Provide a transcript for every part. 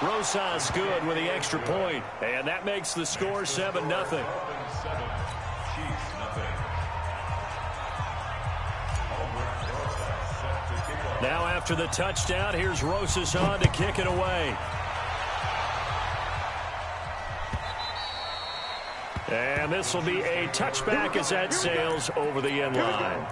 Rosas good with the extra point, and that makes the score 7-0. Now after the touchdown, here's Rosas on to kick it away. And this will be a touchback as that sails over the end line.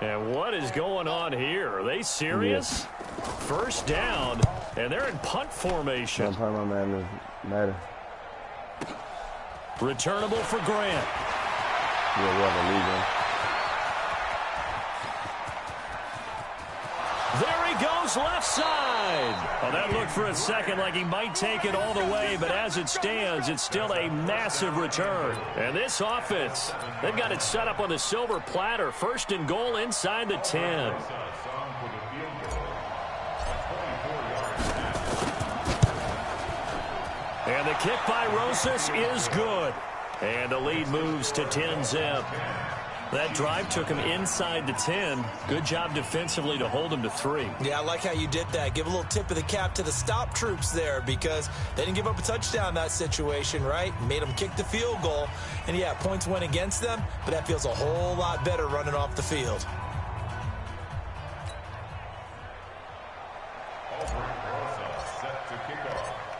And what is going on here? Are they serious? Yeah. First down, and they're in punt formation. Returnable for Grant. Yeah, we have a lead. There he goes, left side. Well, that looked for a second like he might take it all the way, but as it stands, it's still a massive return. And this offense, they've got it set up on the silver platter. First and goal inside the 10. And the kick by Rosas is good. And the lead moves to 10-zip. That drive took him inside the 10. Good job defensively to hold him to 3. Yeah, I like how you did that. Give a little tip of the cap to the stop troops there because they didn't give up a touchdown in that situation, right? Made them kick the field goal. And, yeah, points went against them, but that feels a whole lot better running off the field.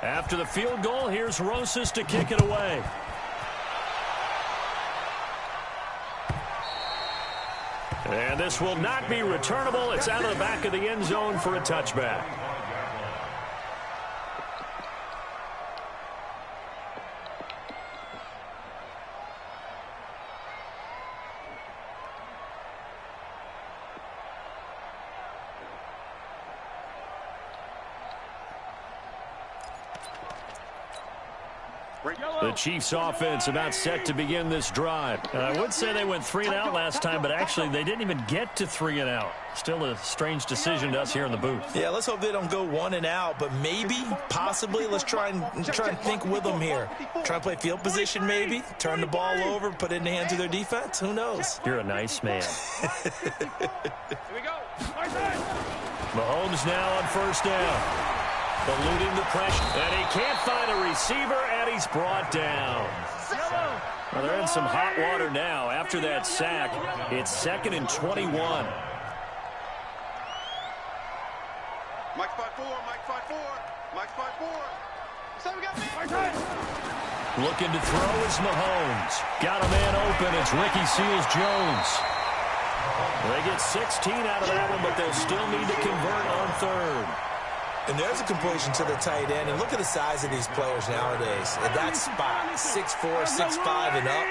After the field goal, here's Rosas to kick it away. And this will not be returnable. It's out of the back of the end zone for a touchback. The Chiefs offense about set to begin this drive. I would say they went 3 and out last time, but actually they didn't even get to 3 and out. Still a strange decision to us here in the booth. Yeah, let's hope they don't go 1 and out, but maybe, possibly, let's try and think with them here. Try and play field position maybe, turn the ball over, put it in the hands of their defense. Who knows? You're a nice man. Mahomes now on first down. Eluding the pressure, and he can't find a receiver, and he's brought down. Well, they're in some hot water now. After that sack, it's 2nd and 21. Mike 5-4, Mike 5-4, Mike 5-4. So we got Looking to throw is Mahomes. Got a man open. It's Ricky Seals-Jones. They get 16 out of that one, but they'll still need to convert on 3rd. And there's a completion to the tight end. And look at the size of these players nowadays. At that spot, 6'4", 6'5", and up.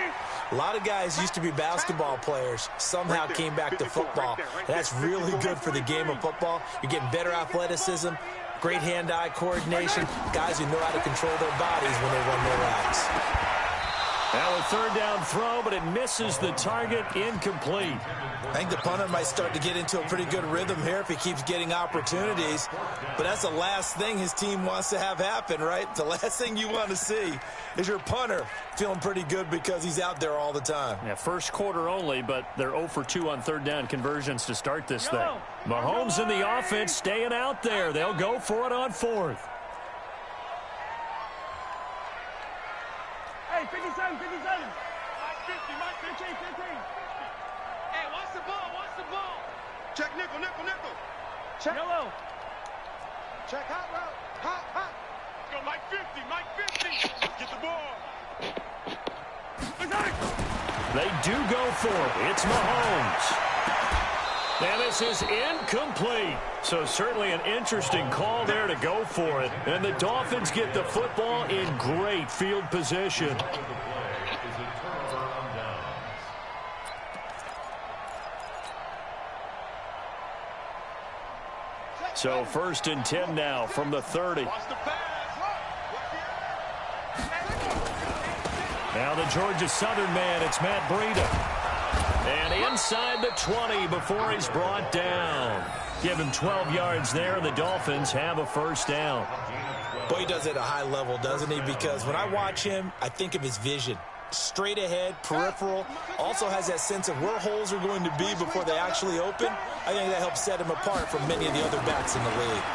A lot of guys used to be basketball players, somehow came back to football. That's really good for the game of football. You're getting better athleticism, great hand-eye coordination, guys who know how to control their bodies when they run their routes. Now a 3rd down throw, but it misses the target, incomplete. I think the punter might start to get into a pretty good rhythm here if he keeps getting opportunities. But that's the last thing his team wants to have happen, right? The last thing you want to see is your punter feeling pretty good because he's out there all the time. Yeah, first quarter only, but they're 0 for 2 on 3rd down conversions to start this thing. Mahomes and the offense staying out there. They'll go for it on 4th. Hey, 57, 57. Mike 50, Mike 15, 15. Hey, watch the ball, watch the ball. Check nickel, nickel, nickel. Check. Yellow. Check hot route. Hot, hot. Go Mike 50, Mike 50. Get the ball. They do go for it. It's Mahomes. And this is incomplete. So certainly an interesting call there to go for it. And the Dolphins get the football in great field position. So 1st and 10 now from the 30. Now the Georgia Southern man, it's Matt Breida. And inside the 20 before he's brought down. Give him 12 yards there, and the Dolphins have a first down. Boy, he does it at a high level, doesn't he? Because when I watch him, I think of his vision. Straight ahead, peripheral, also has that sense of where holes are going to be before they actually open. I think that helps set him apart from many of the other backs in the league.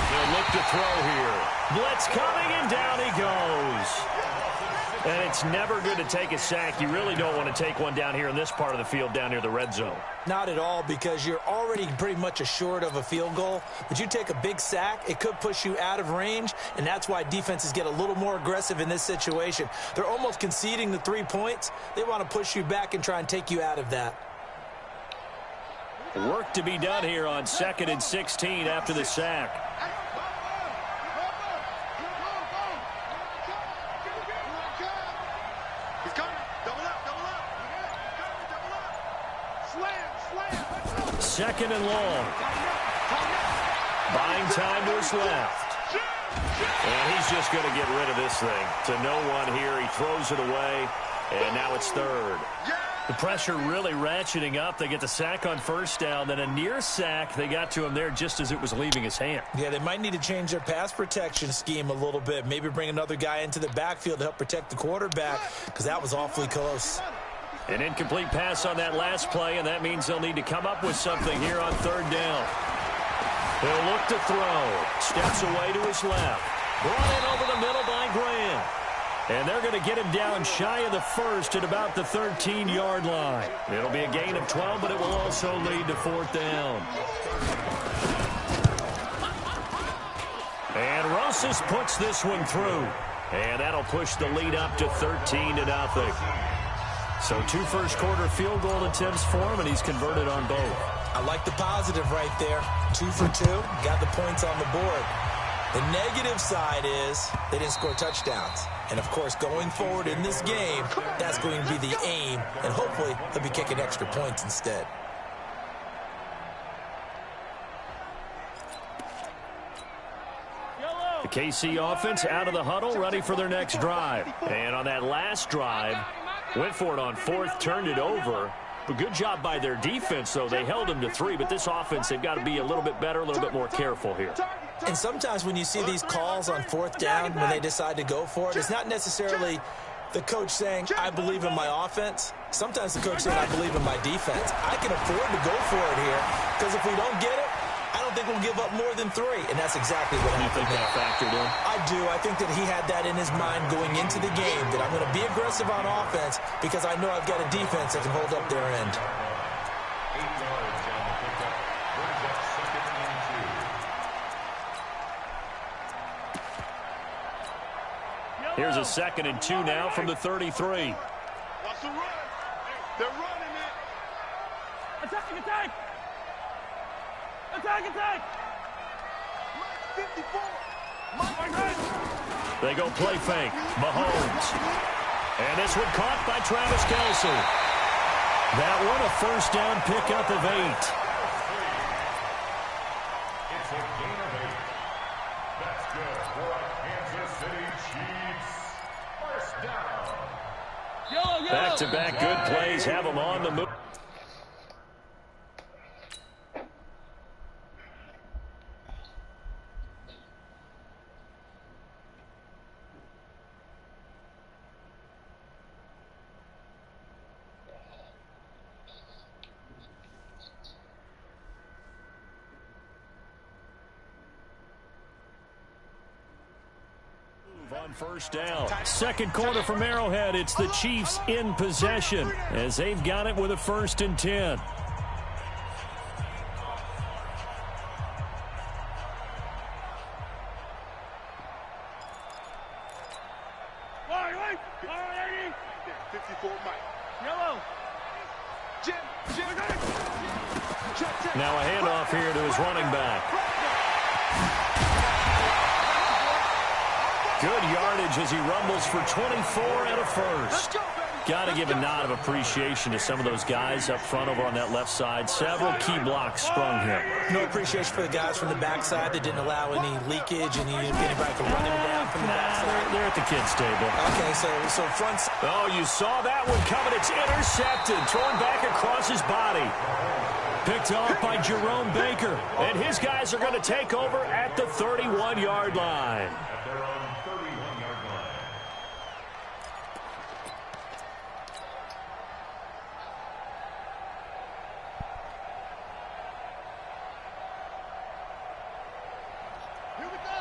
He'll look to throw here. Blitz coming, and down he goes. And it's never good to take a sack. You really don't want to take one down here in this part of the field, down near the red zone. Not at all, because you're already pretty much assured of a field goal. But you take a big sack, it could push you out of range, and that's why defenses get a little more aggressive in this situation. They're almost conceding the 3 points. They want to push you back and try and take you out of that. Work to be done here on 2nd and 16 after the sack. Second and long. Buying time to his left. And he's just going to get rid of this thing. To no one here. He throws it away. And now it's 3rd. The pressure really ratcheting up. They get the sack on first down. Then a near sack. They got to him there just as it was leaving his hand. Yeah, they might need to change their pass protection scheme a little bit. Maybe bring another guy into the backfield to help protect the quarterback, because that was awfully close. An incomplete pass on that last play, and that means they'll need to come up with something here on 3rd down. He'll look to throw. Steps away to his left. Brought in over the middle by Graham. And they're going to get him down shy of the 1st at about the 13-yard line. It'll be a gain of 12, but it will also lead to 4th down. And Rosas puts this one through. And that'll push the lead up to 13-0. So 2 first-quarter field goal attempts for him, and he's converted on both. I like the positive right there. 2 for 2, got the points on the board. The negative side is they didn't score touchdowns. And, of course, going forward in this game, that's going to be the aim, and hopefully they'll be kicking extra points instead. The KC offense out of the huddle, ready for their next drive. And on that last drive, went for it on 4th, turned it over. But good job by their defense, though. They held them to 3, but this offense, they've got to be a little bit better, a little bit more careful here. And sometimes when you see these calls on 4th down, when they decide to go for it, it's not necessarily the coach saying, I believe in my offense. Sometimes the coach saying, I believe in my defense. I can afford to go for it here, because if we don't get it, I don't think we'll give up more than 3, and that's exactly what happened. You think that factored in? I do. I think that he had that in his mind going into the game, that I'm going to be aggressive on offense because I know I've got a defense that can hold up their end. Here's a 2nd and 2 now from the 33. Watch the run. They're running it. Attack, attack. Attack, attack. 54. They go play fake. Mahomes. And this one caught by Travis Kelce. That one a first down pickup of 8. It's a gain of 8. That's good for a Kansas City Chiefs. First down. Back-to-back good plays have them on the move. On first down. 2nd quarter from Arrowhead. It's the Chiefs in possession as they've got it with a 1st and 10. Wait. 54 Mike. Yellow. Jim. Now a handoff here to his running back. Good yardage as he rumbles for 24 and a first. Got to give a nod of appreciation to some of those guys up front over on that left side. Several key blocks sprung here. No appreciation for the guys from the backside that didn't allow any leakage and anybody from running down from the backside. They're at the kids' table. Okay, so front. Oh, you saw that one coming. It's intercepted. Thrown back across his body. Picked off by Jerome Baker. And his guys are going to take over at the 31-yard line. At their own 31-yard line.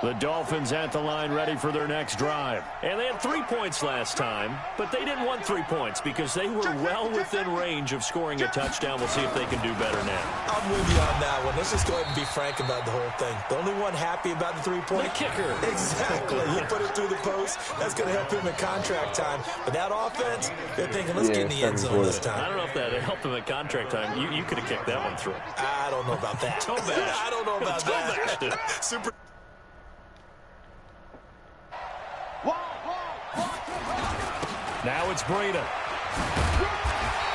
The Dolphins at the line ready for their next drive. And they had 3 points last time, but they didn't want 3 points because they were well within range of scoring a touchdown. We'll see if they can do better now. I'm with you on that one. Let's just go ahead and be frank about the whole thing. The only one happy about the 3-point? The kicker. Exactly. You put it through the post. That's going to help him in contract time. But that offense, they're thinking, let's get in the end zone this time. I don't know if that helped him at contract time. You could have kicked that one through. I don't know about that. I don't know about that. Super. Now it's Breida.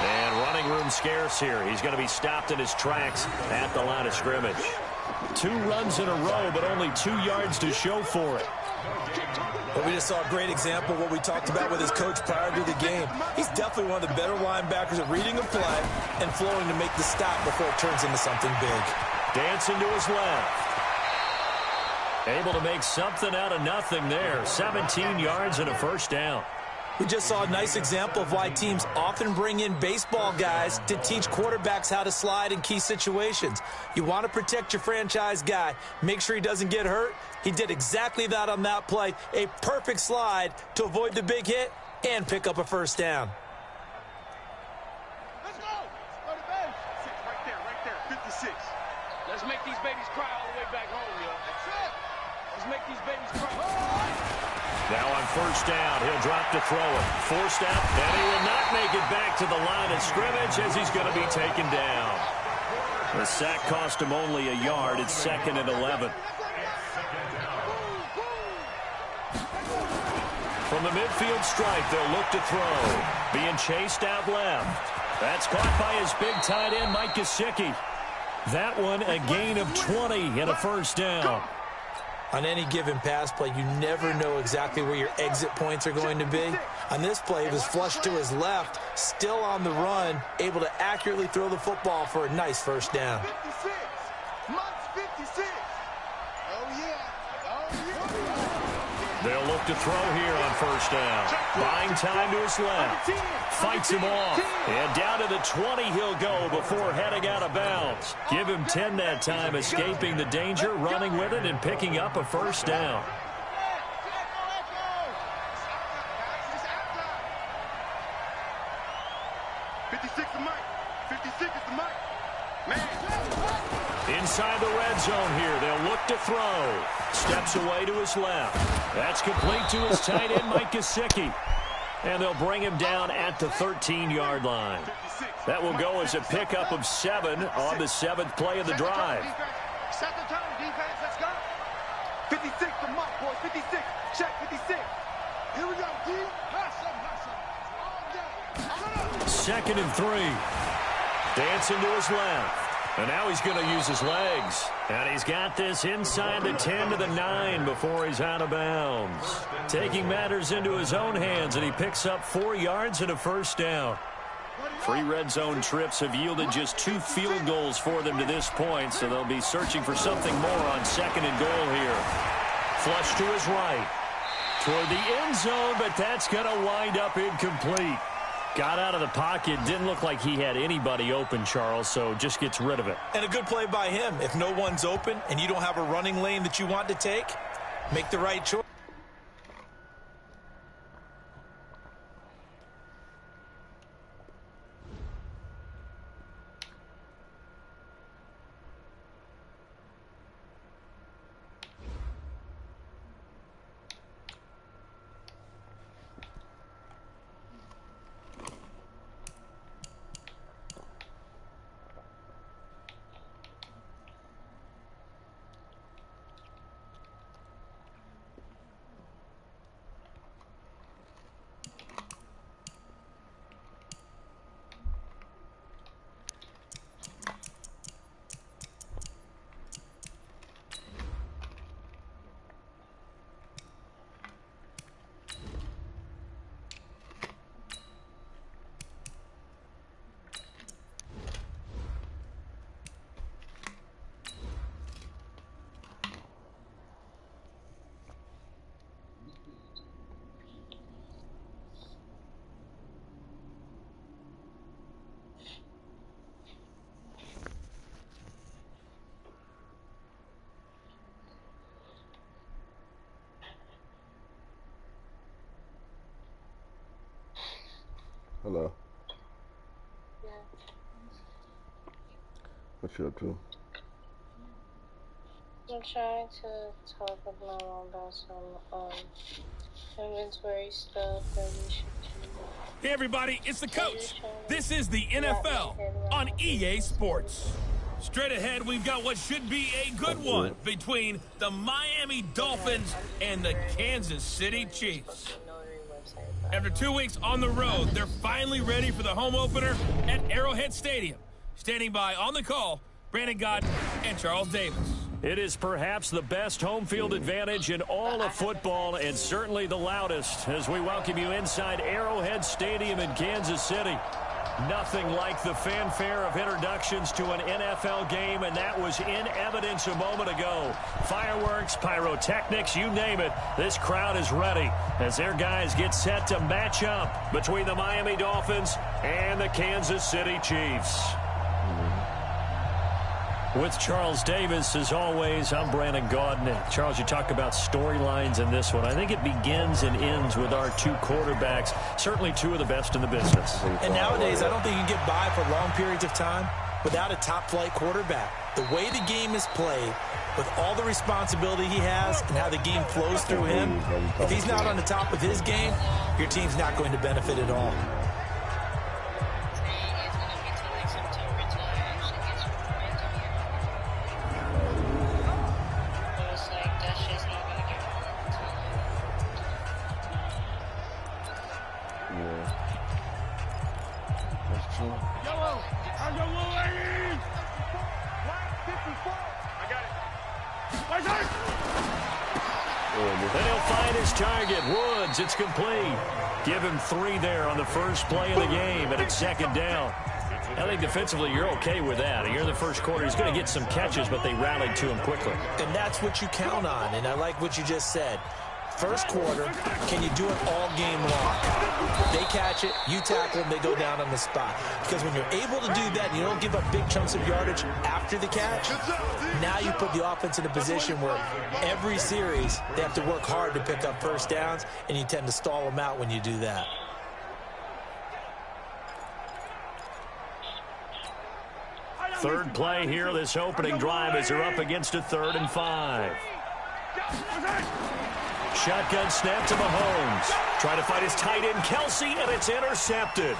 And running room scarce here. He's going to be stopped in his tracks at the line of scrimmage. 2 runs in a row, but only 2 yards to show for it. Well, we just saw a great example of what we talked about with his coach prior to the game. He's definitely one of the better linebackers at reading a play and flowing to make the stop before it turns into something big. Dancing to his left. Able to make something out of nothing there. 17 yards and a first down. We just saw a nice example of why teams often bring in baseball guys to teach quarterbacks how to slide in key situations. You want to protect your franchise guy. Make sure he doesn't get hurt. He did exactly that on that play. A perfect slide to avoid the big hit and pick up a first down. Let's go. Go to base. 6 right there, 56. Let's make these babies cry all the way back home, yo. That's it. Let's make these babies cry. Now on first down, he'll drop to throw it. Forced out, and he will not make it back to the line of scrimmage as he's going to be taken down. The sack cost him only a yard. It's 2nd and 11. From the midfield stripe, they'll look to throw. Being chased out left. That's caught by his big tight end, Mike Gesicki. That one a gain of 20 and a first down. On any given pass play, you never know exactly where your exit points are going to be. On this play, it was flushed to his left, still on the run, able to accurately throw the football for a nice first down. 56. Mike's 56. Oh, yeah. They'll look to throw here on first down. Buying time to his left. Fights him off. And down to the 20 he'll go before heading out of bounds. Give him 10 that time, escaping the danger, running with it, and picking up a first down. 56 is Mike. 56 is the Mike. Man. Inside the red zone here. They'll look to throw. Steps away to his left. That's complete to his tight end, Mike Gesicki. And they'll bring him down at the 13-yard line. That will go as a pickup of 7 on the 7th play of the drive. Set the tone, defense. Let's go. 56 to Mike, boys. 56. Check 56. Here we go, D. Hustle. All day. 2nd and 3. Dancing to his left. And now he's going to use his legs. And he's got this inside the 10 to the 9 before he's out of bounds. Taking matters into his own hands, and he picks up 4 yards and a first down. 3 red zone trips have yielded just 2 field goals for them to this point, so they'll be searching for something more on 2nd and goal here. Flush to his right. Toward the end zone, but that's going to wind up incomplete. Got out of the pocket. Didn't look like he had anybody open, Charles, so just gets rid of it. And a good play by him. If no one's open and you don't have a running lane that you want to take, make the right choice. Hello. What you up to? I'm trying to talk with my mom about some inventory stuff that we should do. Hey everybody, it's the coach. This is the NFL on EA Sports. Straight ahead, we've got what should be a good one between the Miami Dolphins and the Kansas City Chiefs. After 2 weeks on the road, they're finally ready for the home opener at Arrowhead Stadium. Standing by on the call, Brandon Gott and Charles Davis. It is perhaps the best home field advantage in all of football, and certainly the loudest, as we welcome you inside Arrowhead Stadium in Kansas City. Nothing like the fanfare of introductions to an NFL game, and that was in evidence a moment ago. Fireworks, pyrotechnics, you name it. This crowd is ready as their guys get set to match up between the Miami Dolphins and the Kansas City Chiefs. With Charles Davis, as always, I'm Brandon Gaudin. Charles, you talk about storylines in this one. I think it begins and ends with our two quarterbacks, certainly two of the best in the business. And nowadays, I don't think you can get by for long periods of time without a top-flight quarterback. The way the game is played, with all the responsibility he has and how the game flows through him, if he's not on the top of his game, your team's not going to benefit at all. And he'll find his target. Woods, it's complete. Give him 3 there on the first play of the game, and it's second down. I think defensively you're okay with that. Here in the first quarter, he's going to get some catches, but they rallied to him quickly. And that's what you count on, and I like what you just said. First quarter, can you do it all game long? They catch it, you tackle them, they go down on the spot. Because when you're able to do that, and you don't give up big chunks of yardage after the catch, now you put the offense in a position where every series they have to work hard to pick up first downs, and you tend to stall them out when you do that. Third play here, this opening drive, as they're up against a 3rd and 5. Shotgun snap to Mahomes. Trying to find his tight end, Kelsey, and it's intercepted.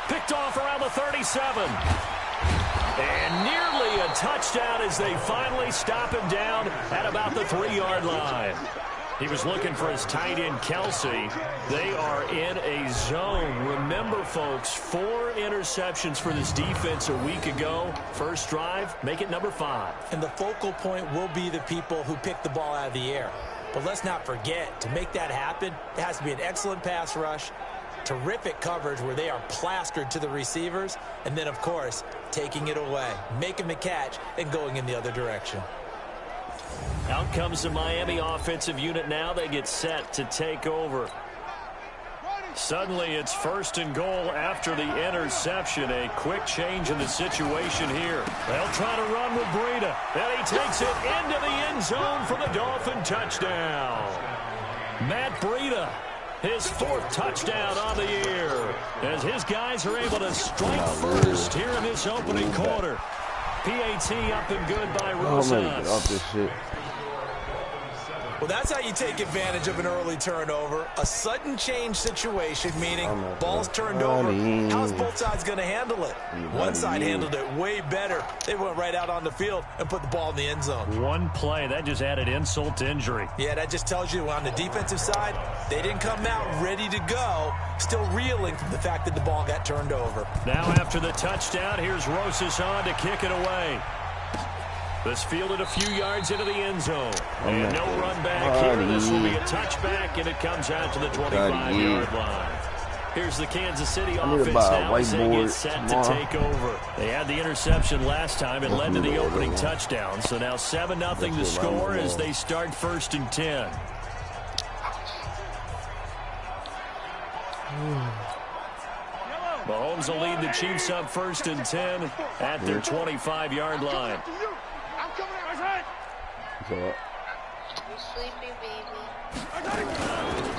Picked off around the 37. And nearly a touchdown as they finally stop him down at about the 3-yard line. He was looking for his tight end, Kelsey. They are in a zone. Remember, folks, 4 interceptions for this defense a week ago. First drive, make it number 5. And the focal point will be the people who pick the ball out of the air. But let's not forget, to make that happen, it has to be an excellent pass rush, terrific coverage where they are plastered to the receivers, and then, of course, taking it away, making the catch, and going in the other direction. Out comes the Miami offensive unit now. They get set to take over. Suddenly, it's 1st and goal after the interception. A quick change in the situation here. They'll try to run with Breida. And he takes it into the end zone for the Dolphin touchdown. Matt Breida, his 4th touchdown on the year, as his guys are able to strike first here in this opening quarter. PAT up and good by Rosas. Off this shit. Well, that's how you take advantage of an early turnover. A sudden change situation, meaning ball's turned over. How's both sides going to handle it? One side handled it way better. They went right out on the field and put the ball in the end zone. One play, that just added insult to injury. Yeah, that just tells you on the defensive side, they didn't come out ready to go, still reeling from the fact that the ball got turned over. Now after the touchdown, here's Rosas on to kick it away. This fielded a few yards into the end zone. And no run back here. This will be a touchback, and it comes out to the 25-yard line. Here's the Kansas City offense now as they get set to take over. They had the interception last time. It led to the opening touchdown. So now 7-0 to score as they start 1st and 10. Mahomes will lead the Chiefs up 1st and 10 at their 25-yard line. You sleepy, baby.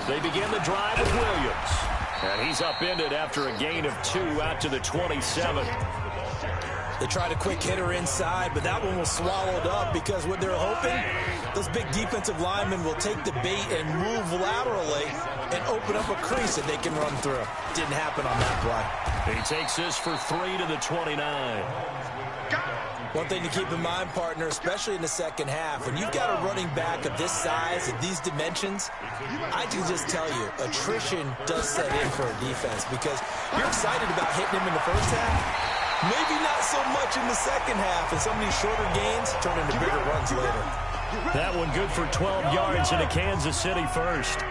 They begin the drive with Williams. And he's upended after a gain of 2 out to the 27. They tried a quick hitter inside, but that one was swallowed up because what they're hoping, those big defensive linemen will take the bait and move laterally and open up a crease that they can run through. Didn't happen on that play. He takes this for 3 to the 29. One thing to keep in mind, partner, especially in the second half, when you've got a running back of this size and these dimensions, I can just tell you, attrition does set in for a defense because you're excited about hitting him in the first half. Maybe not so much in the second half, and some of these shorter gains turn into bigger runs later. That one good for 12 yards into Kansas City first.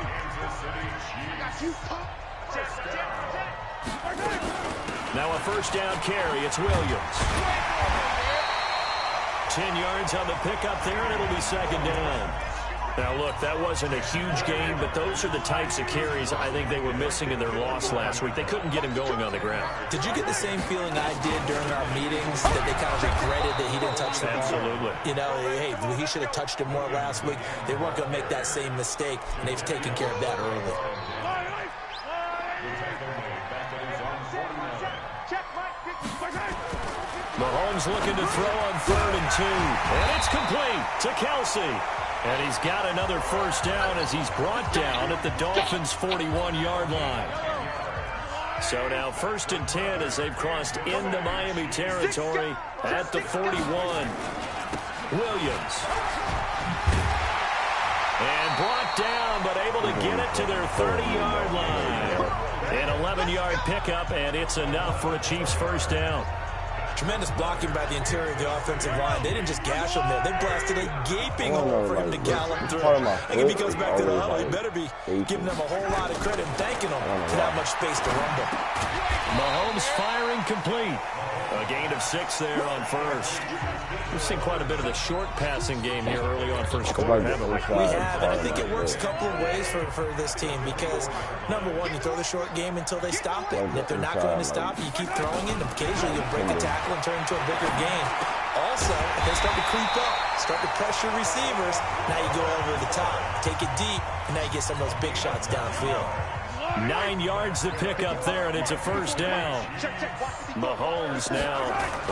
Now a first down carry. It's Williams. 10 yards on the pickup there, and it'll be second down. Now, look, that wasn't a huge game, but those are the types of carries I think they were missing in their loss last week. They couldn't get him going on the ground. Did you get the same feeling I did during our meetings, that they kind of regretted that he didn't touch the ball? Absolutely. You know, hey, he should have touched it more last week. They weren't going to make that same mistake, and they've taken care of that early. Mahomes looking to throw on 3rd and 2. And it's complete to Kelsey. And he's got another first down as he's brought down at the Dolphins' 41-yard line. So now 1st and 10 as they've crossed into Miami territory at the 41. Williams. And brought down, but able to get it to their 30-yard line. An 11-yard pickup, and it's enough for a Chiefs first down. Tremendous blocking by the interior of the offensive line. They didn't just gash him there. They blasted a gaping hole for him to gallop through. And if he goes back to the huddle, he better be giving them a whole lot of credit and thanking them for that much space to rumble. Mahomes firing complete. A gain of 6 there on first. We've seen quite a bit of the short passing game here early on first quarter, haven't we? We have, and I think it works a couple of ways for this team because, number one, you throw the short game until they stop it. And if they're not going to stop, you keep throwing it, and occasionally you'll break a tackle and turn into a bigger game. Also, if they start to creep up, start to pressure receivers, now you go over the top, take it deep, and now you get some of those big shots downfield. 9 yards to pick up there, and it's a first down. Mahomes now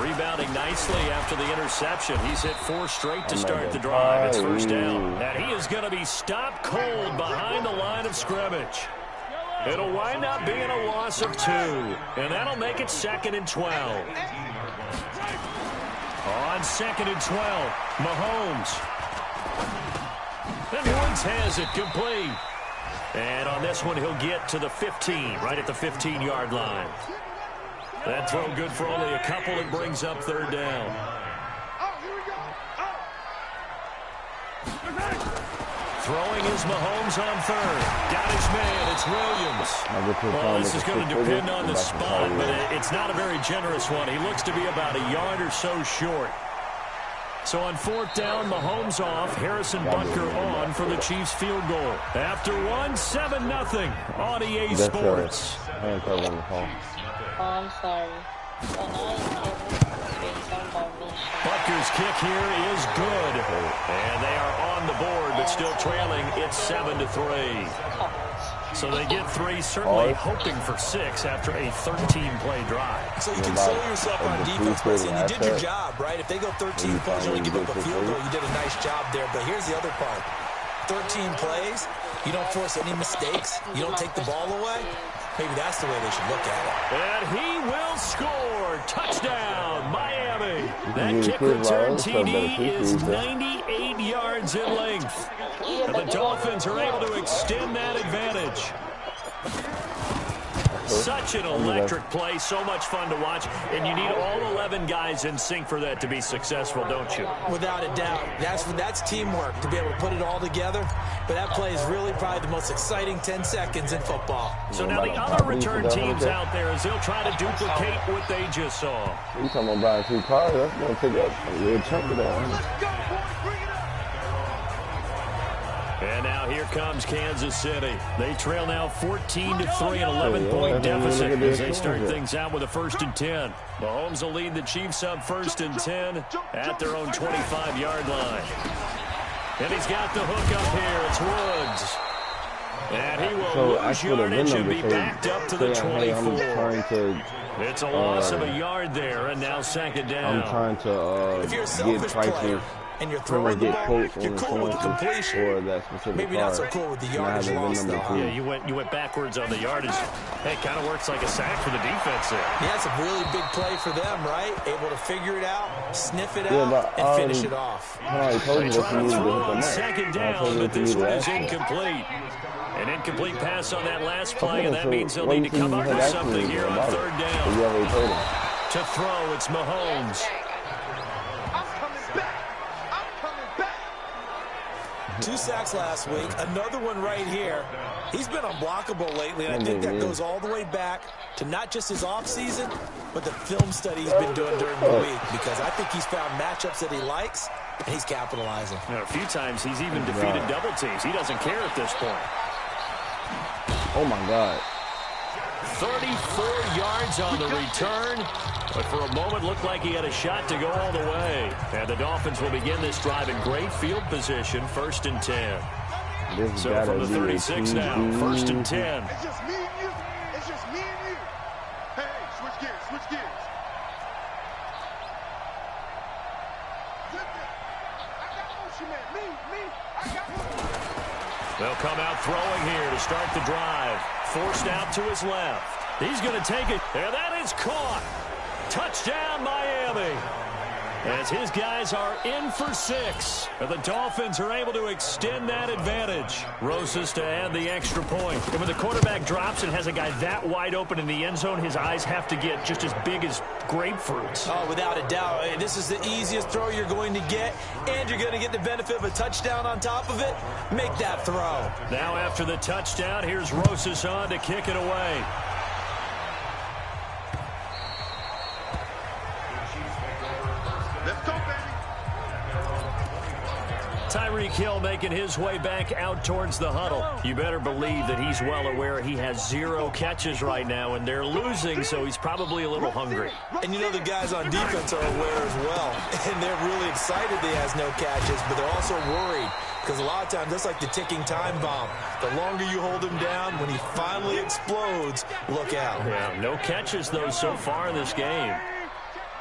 rebounding nicely after the interception. He's hit 4 straight to start the drive. It's first down. And he is going to be stopped cold behind the line of scrimmage. It'll wind up being a loss of 2, and that'll make it 2nd and 12. On 2nd and 12, Mahomes. And Woods has it complete. And on this one, he'll get to the 15, right at the 15-yard line. That throw good for only a couple. It brings up 3rd down. Throwing is Mahomes on 3rd. Got his man. It's Williams. Well, this is going to depend on the spot, but it's not a very generous one. He looks to be about a yard or so short. So on 4th down, Mahomes off, Harrison Butker on for the Chiefs field goal. After 1, 7-0 on EA Sports. I'm sorry. Butker's kick here is good. And they are on the board, but still trailing. It's 7-3. So they get 3, certainly hoping for 6 after a 13-play drive. So you console yourself on defense by saying you did your job, right? If they go 13 plays, you only give up a field goal, you did a nice job there. But here's the other part. 13 plays, you don't force any mistakes, you don't take the ball away. Maybe that's the way they should look at it. And he will score. Touchdown, Miami. That kick return TD is 98 yards in length. And the Dolphins are able to extend that advantage. Such an electric play, so much fun to watch, and you need all 11 guys in sync for that to be successful, don't you? Without a doubt. That's teamwork, to be able to put it all together. But that play is really probably the most exciting 10 seconds in football. So now the other return teams out there, as they'll try to duplicate what they just saw. You talking about buying 2 cars? That's going to take up a real chunk of that. And now here comes Kansas City. They trail now 14-3, an 11-point deficit as they start things out with a 1st and 10. Mahomes will lead the Chiefs up 1st and 10 at their own 25-yard line. And he's got the hook up here. It's Woods. And he will So lose ask for the yardage VIN and number. be backed up to the Hey, I'm 24. trying to. It's a loss of a yard there, and now second down. I'm trying to If you're a get selfish player prices. and you're Trying throwing to the get ball, quotes you're on cool with the insurances completion. for that specific Maybe car. not so cool with the And I have yardage the VIN loss, number though. too. Yeah, you went backwards on the yardage. Hey, it kind of works like a sack for the defense there. Yeah, it's a really big play for them, right? Able to figure it out, sniff it Yeah, out, but and finish it off. I already told They you that try you to need to throw hit the on mark. second I told down, you but that you this need one to is ask me. incomplete. An incomplete pass on that last play, Okay, and that so means they'll what need to do you come think up you with had asked something me here on about it? third You down. already told him. To throw, it's Mahomes. I'm coming back. I'm coming back. 2 sacks last week, another one right here. He's been unblockable lately, and I think that goes all the way back to not just his offseason, but the film study he's been doing during the week, because I think he's found matchups that he likes, and he's capitalizing. A few times he's even defeated double teams. He doesn't care at this point. Oh my God. 34 yards on the return, but for a moment looked like he had a shot to go all the way. And the Dolphins will begin this drive in great field position, 1st and 10. This So gotta from the be a 36 now, TD. 1st and 10. It's just me and you. It's just me and you. Hey, switch gears, switch gears. I got motion, man. Me. I got motion. They'll come out throwing here to start the drive. Forced out to his left. He's going to take it, and that is caught. Touchdown, Miami. As his guys are in for 6. And the Dolphins are able to extend that advantage. Rosas to add the extra point. And when the quarterback drops and has a guy that wide open in the end zone, his eyes have to get just as big as grapefruits. Oh, without a doubt. This is the easiest throw you're going to get, and you're going to get the benefit of a touchdown on top of it. Make that throw. Now after the touchdown, here's Rosas on to kick it away. Let's go, baby. Tyreek Hill making his way back out towards the huddle. You better believe that he's well aware he has 0 catches right now, and they're losing, so he's probably a little hungry. And you know the guys on defense are aware as well. And they're really excited that he has no catches, but they're also worried. Because a lot of times, that's like the ticking time bomb. The longer you hold him down, when he finally explodes, look out. Yeah, no catches, though, so far in this game.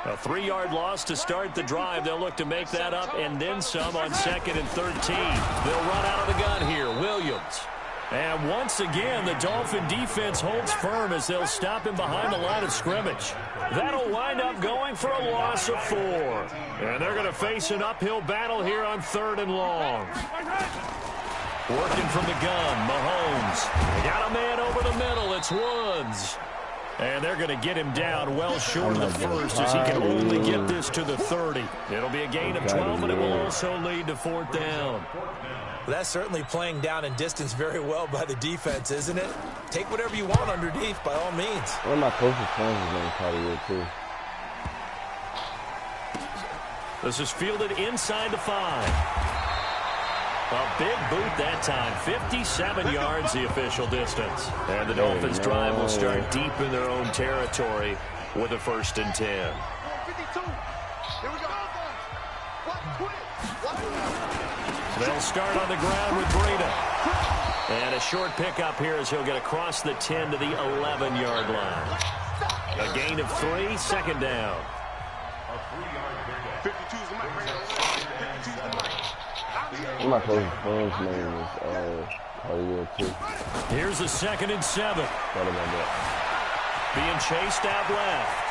A 3-yard loss to start the drive. They'll look to make that up and then some on 2nd and 13. They'll run out of the gun here. Williams. And once again, the Dolphin defense holds firm as they'll stop him behind the line of scrimmage. That'll wind up going for a loss of 4. And they're going to face an uphill battle here on 3rd and long. Working from the gun, Mahomes. They got a man over the middle. It's Woods. And they're going to get him down well short of the first as he can only get this to the 30. It'll be a gain of 12, but it will also lead to 4th down. Well, that's certainly playing down and distance very well by the defense, isn't it? Take whatever you want underneath, by all means. One of my closest friends is named Tyreek too. This is fielded inside the 5. A big boot that time. 57 yards the official distance. And the Dolphins drive will start deep in their own territory with a 1st and 10. 52. Here we go. What? Quit. They'll start on the ground with Breida. And a short pickup here as he'll get across the 10 to the 11-yard line. A gain of 3, 2nd down. 52's the mic. 52's the mic. One of my closest friends' name is Tyreek too. Here's a 2nd and 7. Thought about that. Being chased out left.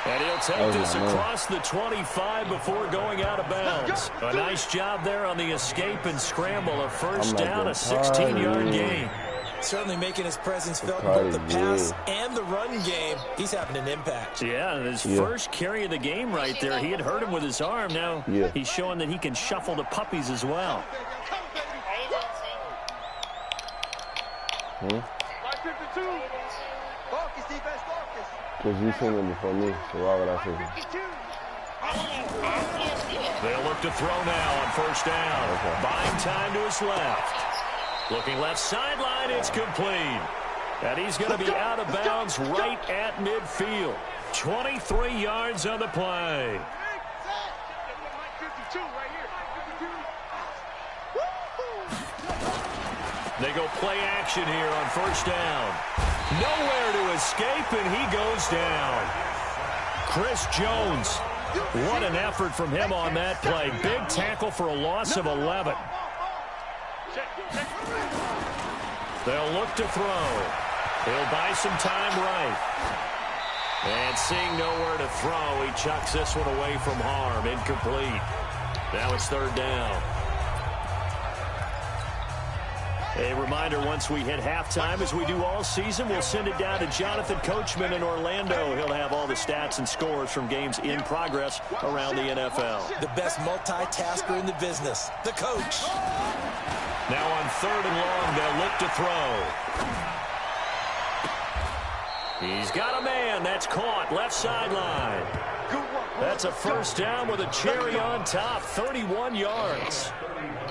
And he'll take this across the 25 before going out of bounds. A nice job there on the escape and scramble. A 1st down, a 16-yard gain. Certainly making his presence felt in both the pass and the run game. He's having an impact. Yeah, his first carry of the game right there. He had hurt him with his arm. Now he's showing that he can shuffle the puppies as well. By 52. Focus, defense, focus. Because you seen him before me, so why would I say him? 52. They'll look to throw now on 1st down. Buying time to his left. Looking left sideline, it's complete. And he's going to be out of bounds right at midfield. 23 yards on the play. 52 right here. 52. They go play action here on first down. Nowhere to escape, and he goes down. Chris Jones, what an effort from him on that play. Big tackle for a loss of 11. They'll look to throw. He'll buy some time right. And seeing nowhere to throw, he chucks this one away from harm. Incomplete. Now it's third down. A reminder, once we hit halftime, as we do all season, we'll send it down to Jonathan Coachman in Orlando. He'll have all the stats and scores from games in progress around the NFL. The best multitasker in the business, the coach. Now on third and long, they'll look to throw. He's got a man. That's caught. Left sideline. That's a first down with a cherry on top. 31 yards.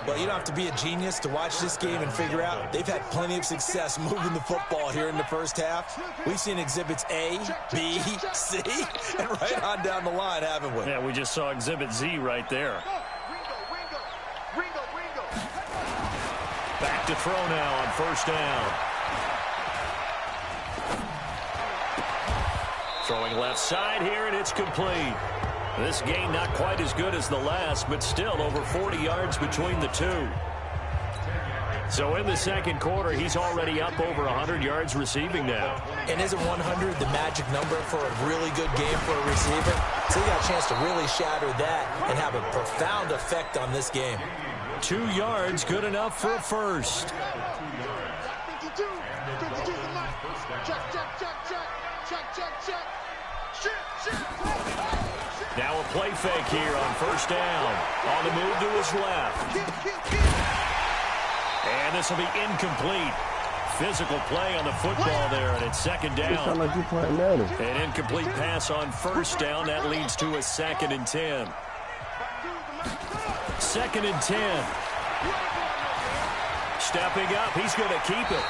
Well, you don't have to be a genius to watch this game and figure out they've had plenty of success moving the football here in the first half. We've seen exhibits A, B, C, and right on down the line, haven't we? Yeah, we just saw exhibit Z right there. Back to throw now on first down. Throwing left side here, and it's complete. This game not quite as good as the last, but still over 40 yards between the two. So in the second quarter, he's already up over 100 yards receiving now. And isn't 100 the magic number for a really good game for a receiver? So he got a chance to really shatter that and have a profound effect on this game. 2 yards, good enough for a first. 52. 52's the mark. Check. Now a play fake here on first down. On the move to his left. And this will be incomplete. Physical play on the football there, and it's second down. Like you playing Madden. An incomplete pass on first down. That leads to a 2nd and 10. 2nd and 10. Stepping up, he's going to keep it.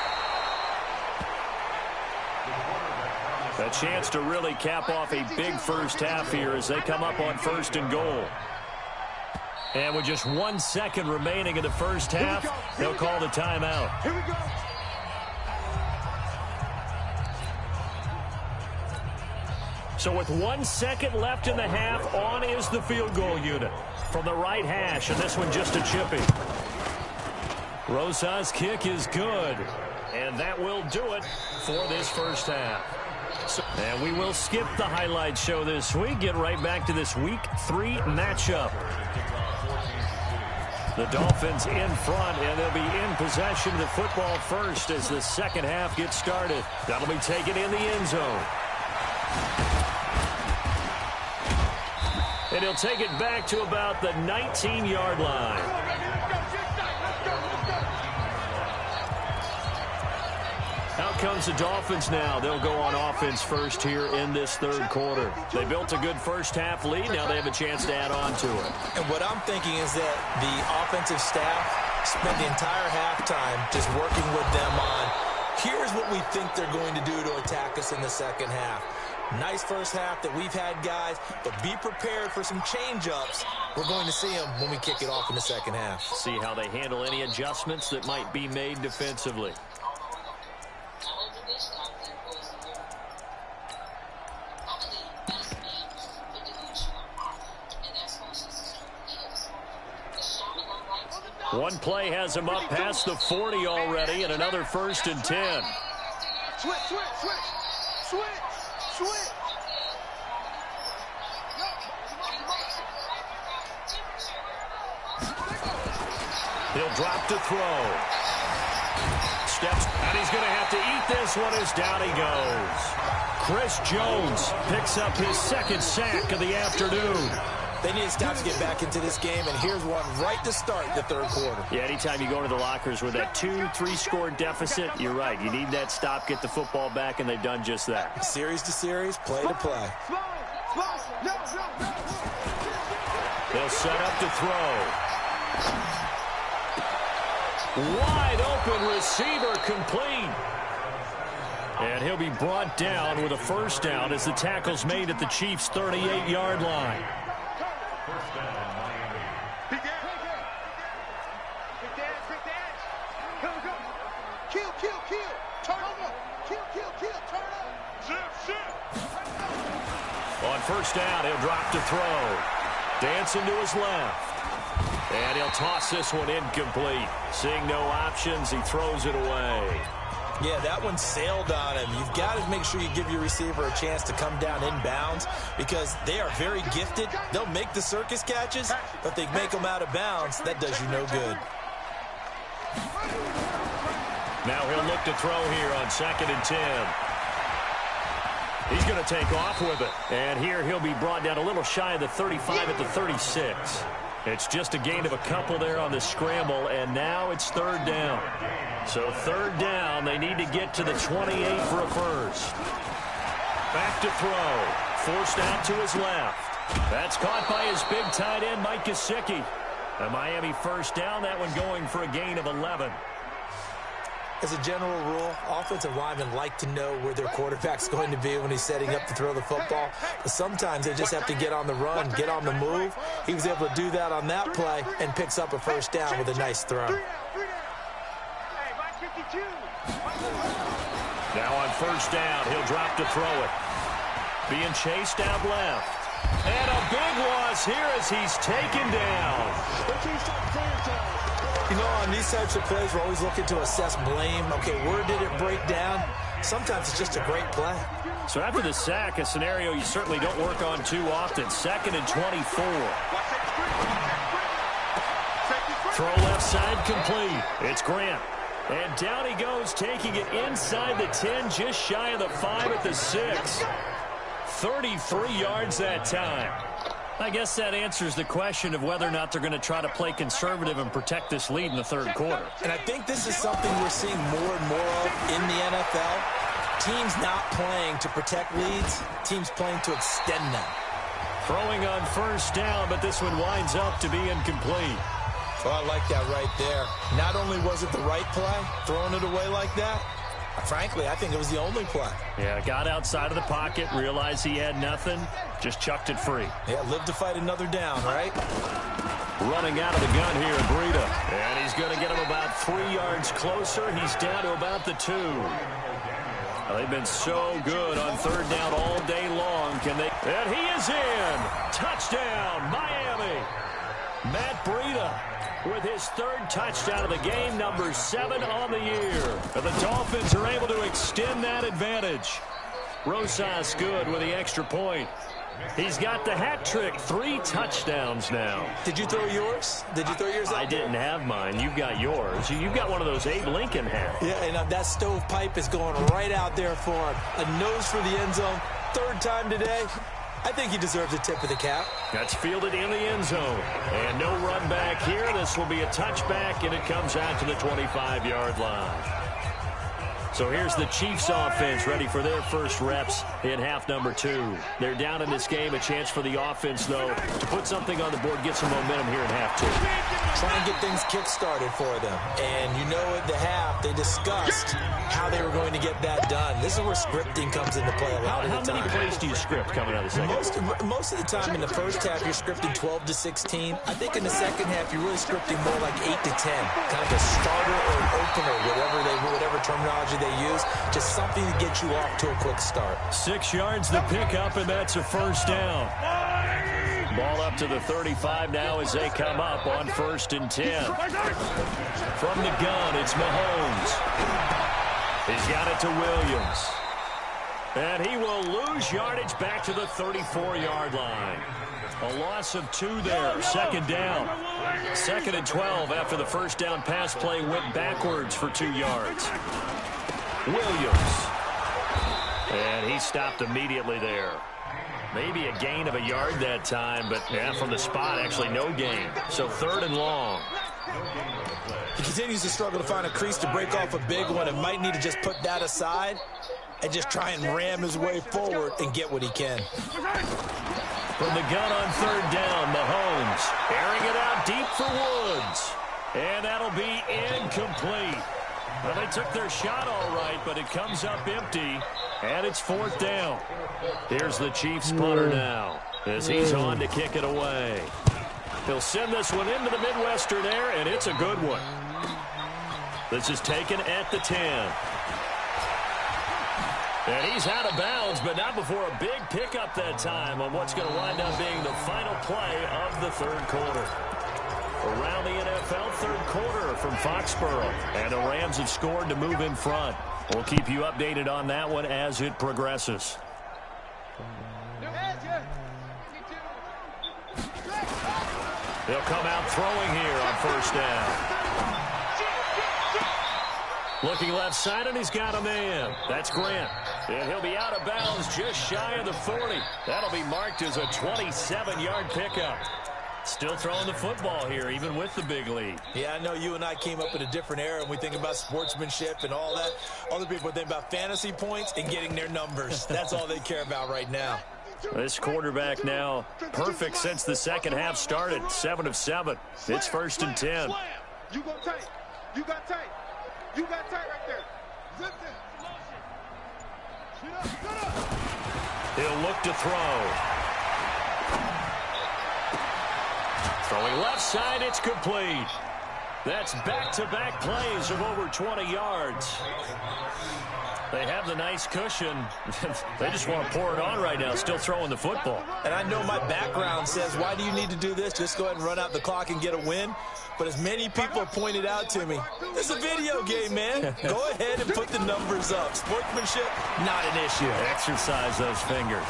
A chance to really cap off a big first half here as they come up on 1st and goal. And with just 1 second remaining in the first half, they'll call the timeout. Here we go. So with 1 second left in the half, on is the field goal unit from the right hash, and this one just a chippy. Rosa's kick is good, and that will do it for this first half. And we will skip the highlight show this week. Get right back to this Week 3 matchup. The Dolphins in front, and they'll be in possession of the football first as the second half gets started. That'll be taken in the end zone. And he'll take it back to about the 19-yard line. Out comes the Dolphins now. They'll go on offense first here in this third quarter. They built a good first half lead. Now they have a chance to add on to it. And what I'm thinking is that the offensive staff spent the entire halftime just working with them on, here's what we think they're going to do to attack us in the second half. Nice first half that we've had, guys, but be prepared for some change-ups. We're going to see them when we kick it off in the second half. See how they handle any adjustments that might be made defensively. One play has him up past the 40 already, and another 1st and 10. Switch. He'll drop to throw. Steps, and he's going to have to eat this one as down he goes. Chris Jones picks up his 2nd sack of the afternoon. They need to stop to get back into this game, and here's one right to start the third quarter. Yeah, anytime you go into the lockers with that 2-3 score deficit, you're right. You need that stop, get the football back, and they've done just that. Series to series, play to play. They'll set up to throw. Wide open receiver complete. And he'll be brought down with a first down as the tackle's made at the Chiefs' 38-yard line. first down. He'll drop to throw. Dancing to his left. And he'll toss this one incomplete. Seeing no options, he throws it away. Yeah, that one sailed on him. You've got to make sure you give your receiver a chance to come down inbounds because they are very gifted. They'll make the circus catches, but if they make them out of bounds, that does you no good. Now he'll look to throw here on 2nd and 10. He's going to take off with it. And here he'll be brought down a little shy of the 35 at the 36. It's just a gain of a couple there on the scramble, and now it's 3rd down. So 3rd down, they need to get to the 28 for a first. Back to throw. Forced out to his left. That's caught by his big tight end, Mike Gesicki. A Miami first down, that one going for a gain of 11. As a general rule, offensive linemen like to know where their quarterback's going to be when he's setting up to throw the football. But sometimes they just have to get on the run, get on the move. He was able to do that on that play and picks up a first down with a nice throw. Now on first down, he'll drop to throw it. Being chased out left. And a big loss here as he's taken down. You know, on these types of plays, we're always looking to assess blame. Okay, where did it break down? Sometimes it's just a great play. So after the sack, a scenario you certainly don't work on too often. 2nd and 24. Throw left side complete. It's Grant. And down he goes, taking it inside the 10, just shy of the 5 at the 6. 33 yards that time. I guess that answers the question of whether or not they're going to try to play conservative and protect this lead in the 3rd quarter. And I think this is something we're seeing more and more of in the NFL. Teams not playing to protect leads, teams playing to extend them. Throwing on first down, but this one winds up to be incomplete. Oh, I like that right there. Not only was it the right play, throwing it away like that, frankly, I think it was the only play. Yeah, got outside of the pocket, realized he had nothing, just chucked it free. Yeah, live to fight another down, right? Running out of the gun here, Breida. And he's going to get him about 3 yards closer. He's down to about the 2. Well, they've been so good on 3rd down all day long. Can they? And he is in. Touchdown, Miami. Matt Breida with his 3rd touchdown of the game, number 7 on the year. And the Dolphins are able to extend that advantage. Rosas good with the extra point. He's got the hat trick, 3 touchdowns now. Did you throw yours? Did you throw yours out? I didn't have mine. You've got yours. You've got one of those Abe Lincoln hats. Yeah, and that stovepipe is going right out there for him. A nose for the end zone. 3rd time today. I think he deserves a tip of the cap. That's fielded in the end zone. And no run back here. This will be a touchback, and it comes out to the 25-yard line. So here's the Chiefs offense ready for their first reps in half number 2. They're down in this game. A chance for the offense, though, to put something on the board, get some momentum here in half 2. Try and get things kick-started for them. And you know at the half, they discussed how they were going to get that done. This is where scripting comes into play a lot of the time. How many plays do you script coming out of the second? Most of the time in the first half, you're scripting 12 to 16. I think in the second half, you're really scripting more like 8 to 10. Kind of a starter or an opener, whatever terminology they use. Just something to get you off to a quick start. 6 yards the pickup, and that's a first down. Ball up to the 35 now as they come up on 1st and 10. From the gun, it's Mahomes. He's got it to Williams. And he will lose yardage back to the 34-yard line. A loss of 2 there. 2nd down. 2nd and 12 after the first down pass play went backwards for 2 yards. Williams. And he stopped immediately there. Maybe a gain of a yard that time, but yeah, from the spot, actually no gain. So 3rd and long. He continues to struggle to find a crease to break off a big one and might need to just put that aside and just try and ram his way forward and get what he can. From the gun on 3rd down, Mahomes airing it out deep for Woods. And that'll be incomplete. Well, they took their shot all right, but it comes up empty, and it's 4th down. Here's the Chiefs punter now as he's on to kick it away. He'll send this one into the Midwestern air, and it's a good one. This is taken at the 10. And he's out of bounds, but not before a big pickup that time on what's going to wind up being the final play of the third quarter. Around the NFL third quarter from Foxborough. And the Rams have scored to move in front. We'll keep you updated on that one as it progresses. They'll come out throwing here on first down. Looking left side, and he's got a man. That's Grant. And he'll be out of bounds just shy of the 40. That'll be marked as a 27-yard pickup. Still throwing the football here, even with the big lead. Yeah, I know you and I came up in a different era, and we think about sportsmanship and all that. Other people think about fantasy points and getting their numbers. That's all they care about right now. This quarterback now perfect since the second half started. 7 of 7. It's first and 10. You go tight. You got tight. You got tight right there. Zip it. He'll look to throw. Throwing left side, it's complete. That's back-to-back plays of over 20 yards. They have the nice cushion. They just want to pour it on right now, still throwing the football. And I know my background says, why do you need to do this? Just go ahead and run out the clock and get a win. But as many people pointed out to me, it's a video game, man. Go ahead and put the numbers up. Sportsmanship, not an issue. Exercise those fingers.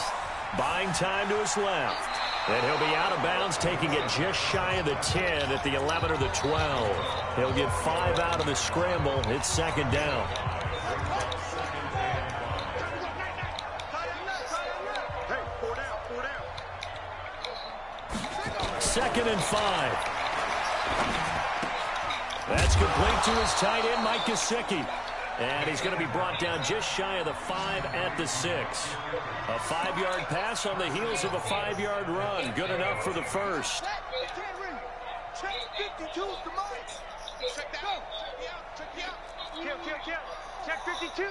Buying time to his left. And he'll be out of bounds, taking it just shy of the 10 at the 11 or the 12. He'll get 5 out of the scramble. It's second down. Second and 5. That's complete to his tight end, Mike Gesicki. And he's going to be brought down just shy of the 5 at the 6. A 5-yard pass on the heels of a 5-yard run. Good enough for the first. Check 52 is the mark. Check that out. Check 52.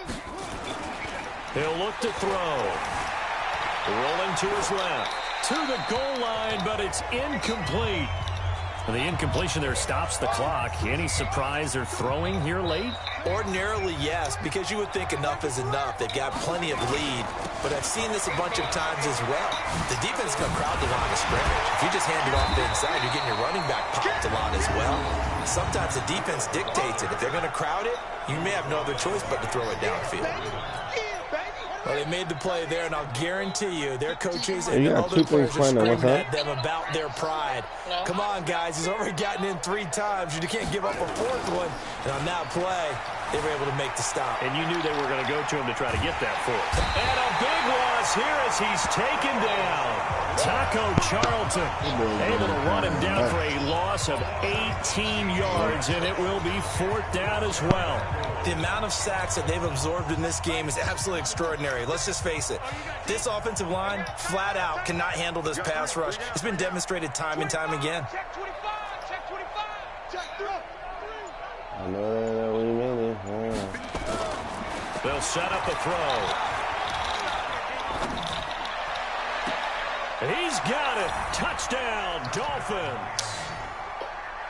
He'll look to throw. Rolling to his left. To the goal line, but it's incomplete. The incompletion there stops the clock. Any surprise they're throwing here late? Ordinarily, yes, because you would think enough is enough. They've got plenty of lead, but I've seen this a bunch of times as well. The defense is going to crowd the line of scrimmage. If you just hand it off the inside, you're getting your running back popped a lot as well. Sometimes the defense dictates it. If they're going to crowd it, you may have no other choice but to throw it downfield. Well, they made the play there, and I'll guarantee you their coaches and the other players are screaming at them about their pride. No. Come on, guys. He's already gotten in 3 times. You can't give up a 4th one. And on that play, they were able to make the stop. And you knew they were going to go to him to try to get that 4th. And a big loss here as he's taken down. Taco Charlton able to run him down for a loss of 18 yards, and it will be 4th down as well. The amount of sacks that they've absorbed in this game is absolutely extraordinary. Let's just face it. This offensive line, flat out, cannot handle this pass rush. It's been demonstrated time and time again. Check 25. Check 25. Check 3. I know what you mean. They'll set up the throw. He's got it. Touchdown, Dolphins.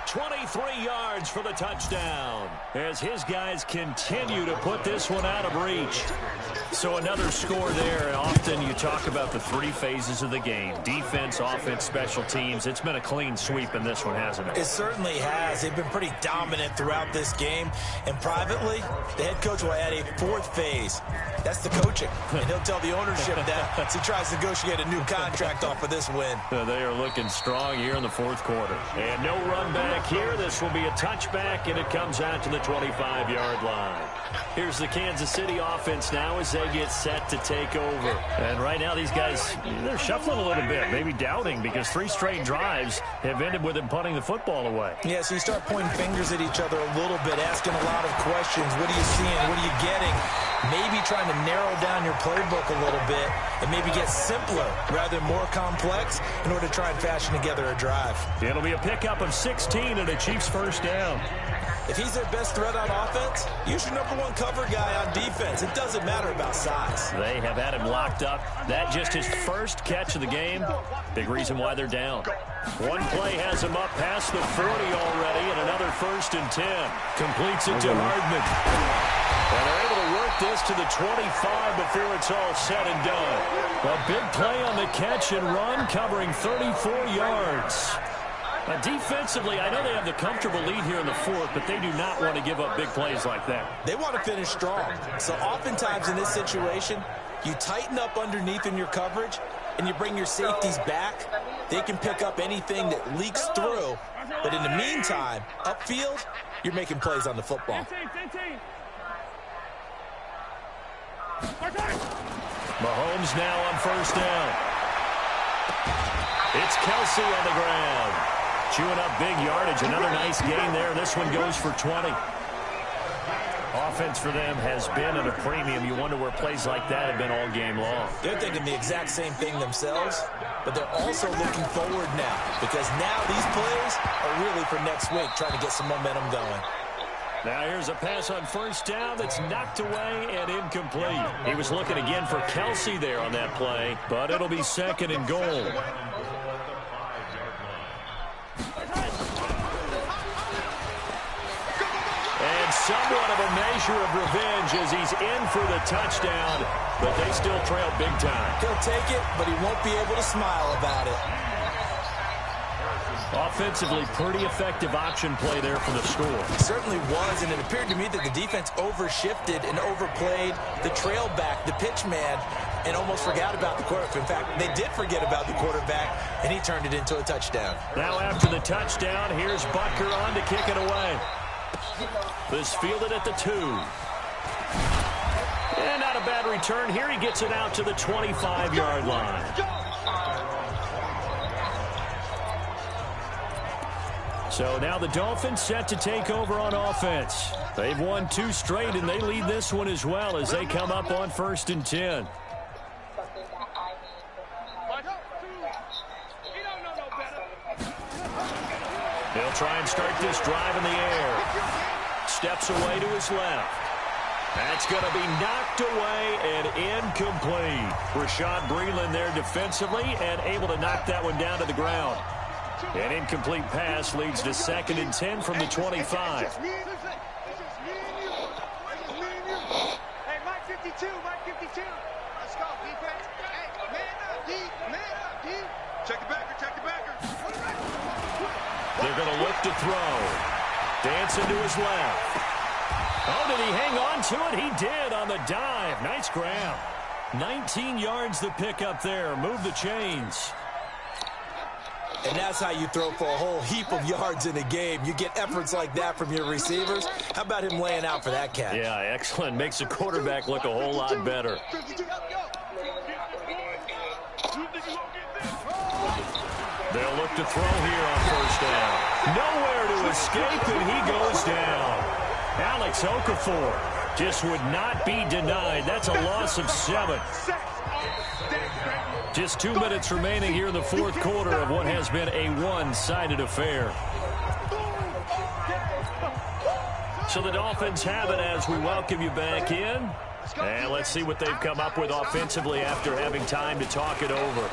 23 yards for the touchdown as his guys continue to put this one out of reach. So another score there, and often you talk about the 3 phases of the game. Defense, offense, special teams. It's been a clean sweep in this one, hasn't it? It certainly has. They've been pretty dominant throughout this game. And privately, the head coach will add a 4th phase. That's the coaching. And he'll tell the ownership that as he tries to negotiate a new contract off of this win. They are looking strong here in the 4th quarter. And no run back here. This will be a touchback, and it comes out to the 25-yard line. Here's the Kansas City offense now as they get set to take over. And right now these guys, they're shuffling a little bit, maybe doubting, because 3 straight drives have ended with them punting the football away. Yeah, so you start pointing fingers at each other a little bit, asking a lot of questions. What are you seeing? What are you getting? Maybe trying to narrow down your playbook a little bit and maybe get simpler rather than more complex in order to try and fashion together a drive. It'll be a pickup of 16 and a Chiefs first down. If he's their best threat on offense, use your #1 cover guy on defense. It doesn't matter about size. They have had him locked up. That just his first catch of the game. Big reason why they're down. One play has him up past the 40 already, and another 1st and 10. Completes it to Hardman. And they're able to work get this to the 25 before it's all said and done. A big play on the catch and run, covering 34 yards. Defensively, I know they have the comfortable lead here in the fourth, but they do not want to give up big plays like that. They want to finish strong. So oftentimes in this situation, you tighten up underneath in your coverage, and you bring your safeties back. They can pick up anything that leaks through. But in the meantime, upfield, you're making plays on the football. Mahomes now on first down. It's Kelsey on the ground. Chewing up big yardage. Another nice gain there. This one goes for 20. Offense for them has been at a premium. You wonder where plays like that have been all game long. They're thinking the exact same thing themselves, but they're also looking forward now, because now these plays are really for next week, trying to get some momentum going. Now here's a pass on first down that's knocked away and incomplete. He was looking again for Kelsey there on that play, but it'll be second and goal. And somewhat of a measure of revenge as he's in for the touchdown, but they still trail big time. He'll take it, but he won't be able to smile about it. Offensively, pretty effective option play there for the score. It certainly was, and it appeared to me that the defense overshifted and overplayed the trail back, the pitch man, and almost forgot about the quarterback. In fact, they did forget about the quarterback, and he turned it into a touchdown. Now after the touchdown, here's Butker on to kick it away. This fielded at the 2. And not a bad return here. He gets it out to the 25-yard line. So now the Dolphins set to take over on offense. They've won 2 straight, and they lead this one as well as they come up on 1st and 10. He'll try and start this drive in the air. Steps away to his left. That's going to be knocked away and incomplete. Rashad Breeland there defensively and able to knock that one down to the ground. An incomplete pass leads to 2nd and 10 from the 25. Hey, Mike 52, Mike 52. Let's go, defense. Hey, man up, D, man up, D. Check the backer, check the backer. They're going to look to throw. Dancing to his left. Oh, did he hang on to it? He did on the dive. Nice grab. 19 yards to pick up there. Move the chains. And that's how you throw for a whole heap of yards in a game. You get efforts like that from your receivers. How about him laying out for that catch? Yeah, excellent. Makes the quarterback look a whole lot better. They'll look to throw here on first down. Nowhere to escape, and he goes down. Alex Okafor just would not be denied. That's a loss of 7. Just 2 minutes remaining here in the fourth quarter of what has been a one-sided affair. So the Dolphins have it as we welcome you back in. And let's see what they've come up with offensively after having time to talk it over.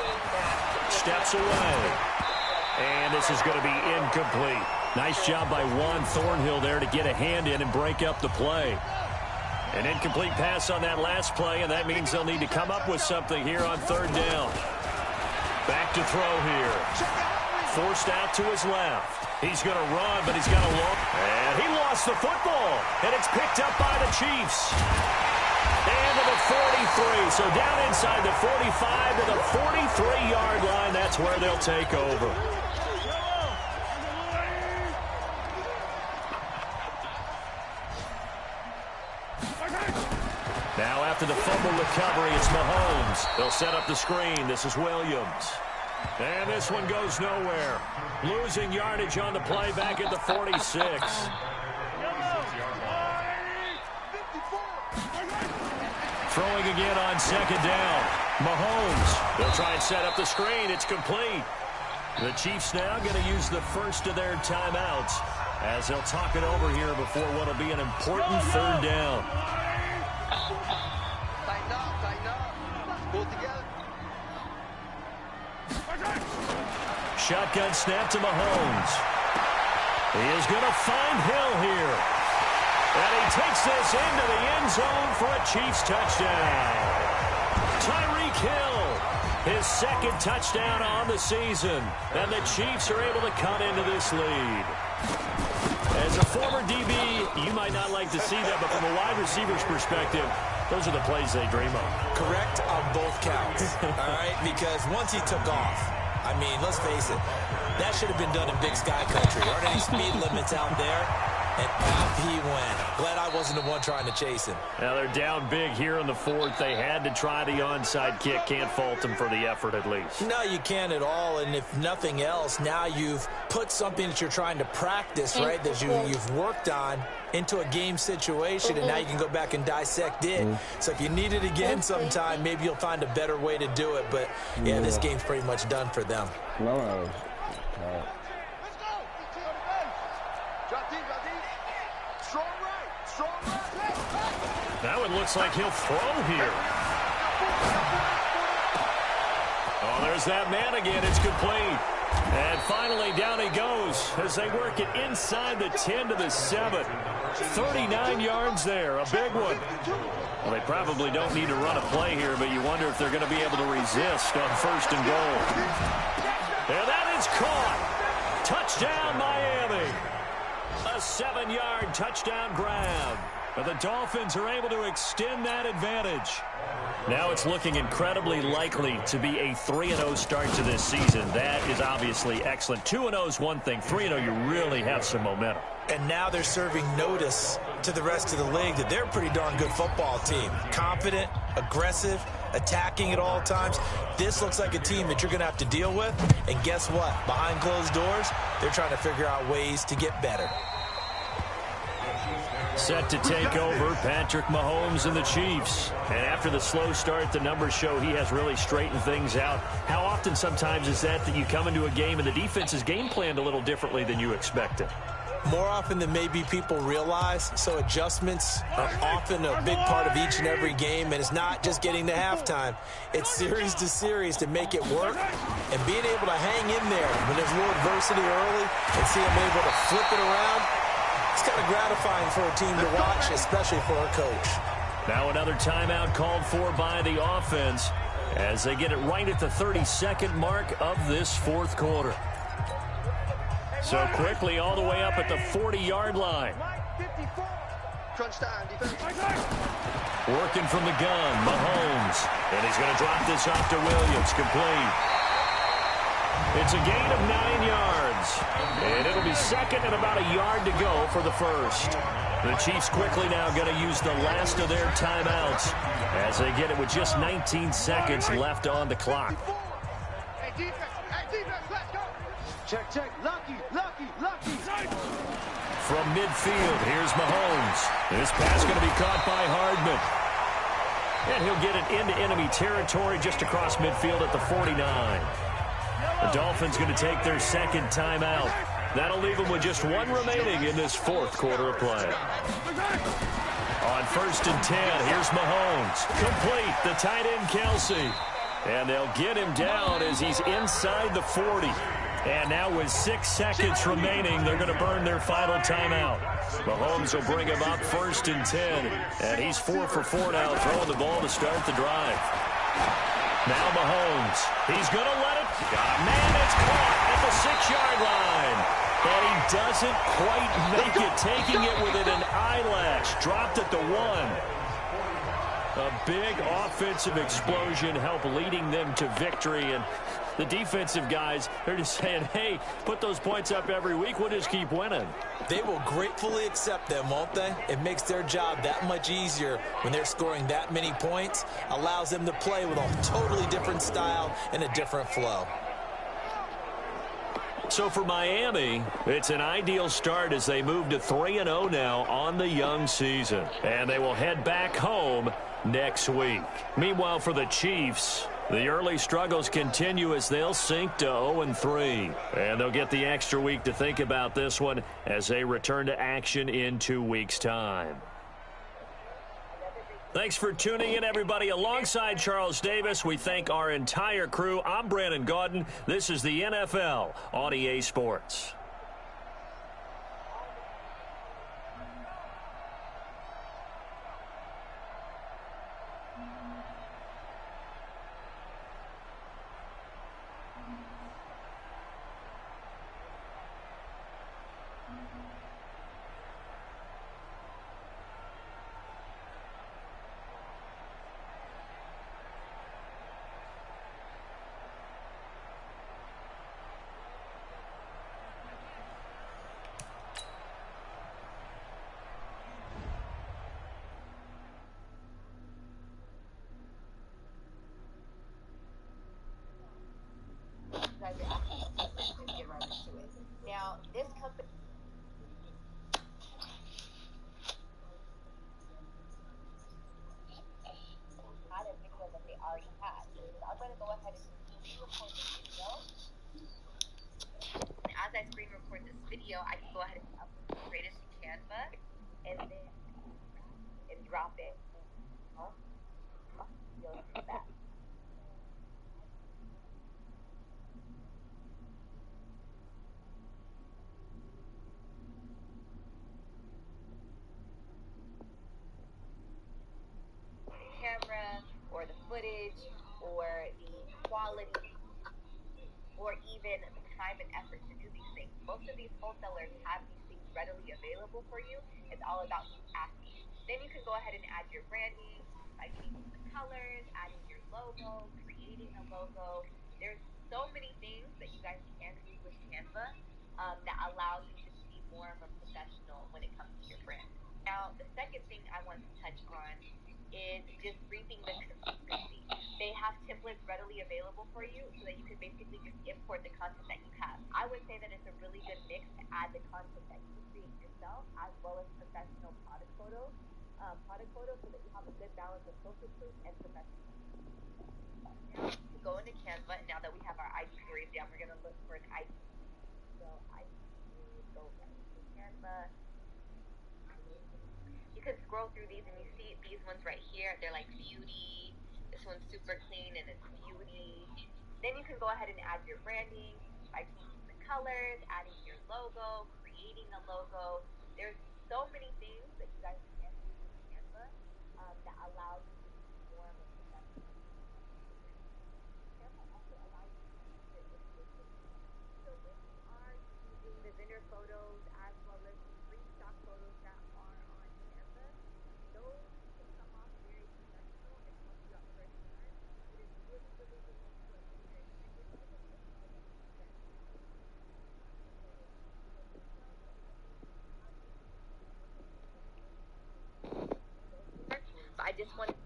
Steps away. And this is going to be incomplete. Nice job by Juan Thornhill there to get a hand in and break up the play. An incomplete pass on that last play, and that means they'll need to come up with something here on 3rd down. Back to throw here. Forced out to his left. He's going to run, but he's got a long... And he lost the football, and it's picked up by the Chiefs. And to the 43, so down inside the 45 to the 43-yard line. That's where they'll take over. Now after the fumble recovery, it's Mahomes. They'll set up the screen. This is Williams. And this one goes nowhere. Losing yardage on the play back at the 46. Throwing again on 2nd down. Mahomes. They'll try and set up the screen. It's complete. The Chiefs now going to use the first of their timeouts as they'll talk it over here before what will be an important 3rd down. Tighten up. Pull together. Shotgun snap to Mahomes. He is going to find Hill here. And he takes this into the end zone for a Chiefs touchdown. Tyreek Hill, his second touchdown on the season. And the Chiefs are able to cut into this lead. As a former DB, you might not like to see that, but from a wide receiver's perspective, those are the plays they dream of. Correct on both counts, all right? Because once he took off, I mean, let's face it, that should have been done in Big Sky Country. Aren't any speed limits out there? And off he went. Glad I wasn't the one trying to chase him. Now they're down big here in the fourth. They had to try the onside kick. Can't fault them for the effort at least. No, you can't at all. And if nothing else, now you've put something that you're trying to practice, right, that you've worked on into a game situation, and now you can go back and dissect it. So if you need it again sometime, maybe you'll find a better way to do it. But, yeah, this game's pretty much done for them. No. Now it looks like he'll throw here. Oh, there's that man again. It's complete. And finally, down he goes as they work it inside the 10 to the 7. 39 yards there, a big one. Well, they probably don't need to run a play here, but you wonder if they're going to be able to resist on first and goal. And that is caught. Touchdown, Miami. A 7-yard touchdown grab. But the Dolphins are able to extend that advantage. Now it's looking incredibly likely to be a 3-0 start to this season. That is obviously excellent. 2-0 is one thing. 3-0, you really have some momentum. And now they're serving notice to the rest of the league that they're a pretty darn good football team. Confident, aggressive, attacking at all times. This looks like a team that you're going to have to deal with. And guess what? Behind closed doors, they're trying to figure out ways to get better. Set to take over, Patrick Mahomes and the Chiefs. And after the slow start, the numbers show he has really straightened things out. How often sometimes is that you come into a game and the defense is game planned a little differently than you expected? More often than maybe people realize. So adjustments are often a big part of each and every game. And it's not just getting to halftime. It's series to series to make it work. And being able to hang in there when there's a little adversity early and see them able to flip it around, it's kind of gratifying for a team to watch, especially for a coach. Now another timeout called for by the offense as they get it right at the 32nd mark of this fourth quarter. So quickly all the way up at the 40-yard line. Working from the gun, Mahomes. And he's going to drop this off to Williams, complete. It's a gain of 9 yards. And it'll be second and about a yard to go for the first. The Chiefs quickly now going to use the last of their timeouts as they get it with just 19 seconds left on the clock. Hey, defense, let's go. Check. Lucky. From midfield, here's Mahomes. This pass going to be caught by Hardman. And he'll get it into enemy territory just across midfield at the 49. The Dolphins going to take their second timeout. That'll leave them with just one remaining in this fourth quarter of play. On first and 10, here's Mahomes. Complete, the tight end Kelsey. And they'll get him down as he's inside the 40. And now with 6 seconds remaining, they're going to burn their final timeout. Mahomes will bring him up first and 10. And he's 4 for 4 now, throwing the ball to start the drive. Now Mahomes, he's going to let it. Man, it's caught at the 6-yard line. And he doesn't quite make it, taking it within an eyelash. Dropped at the 1. A big offensive explosion helped leading them to victory. And the defensive guys, they're just saying, hey, put those points up every week. We'll just keep winning. They will gratefully accept them, won't they? It makes their job that much easier when they're scoring that many points. Allows them to play with a totally different style and a different flow. So for Miami, it's an ideal start as they move to 3-0 now on the young season. And they will head back home next week. Meanwhile, for the Chiefs, the early struggles continue as they'll sink to 0-3. And they'll get the extra week to think about this one as they return to action in 2 weeks' time. Thanks for tuning in, everybody. Alongside Charles Davis, we thank our entire crew. I'm Brandon Gaudin. This is the NFL on EA Sports. video, I can go ahead and upload it straight into Canva and then and drop it. You'll see that. Camera or the footage or the quality or even the time and effort to do these things. Most of these wholesalers have these things readily available for you. It's all about you asking. Then you can go ahead and add your branding by changing the colors, adding your logo, creating a logo. There's so many things that you guys can do with Canva that allow you to be more of a professional when it comes to your brand. Now, the second thing I want to touch on is just reaping the consistency. They have templates readily available for you so that you can basically just import the content that you have. I would say that it's a really good mix to add the content that you create yourself as well as professional product photos so that you have a good balance of social proof and professional. Now, to go into Canva, now that we have our ID stories down, we're going to look for an ID. So ID stories, go right to Canva. You can scroll through these and you see these ones right here. They're like beauty. This one's super clean and it's beauty. Then you can go ahead and add your branding by changing the colors, adding your logo, creating a logo. There's so many things that you guys can do with Canva that allow you to be more of a professional. Canva also allows you to use your images. So when you are using the vendor photos as well as the free stock photos that are on Canva, those can come off very professional and help you out personally. But it's really, really, really important that you're integrating it into the brand. But I just want to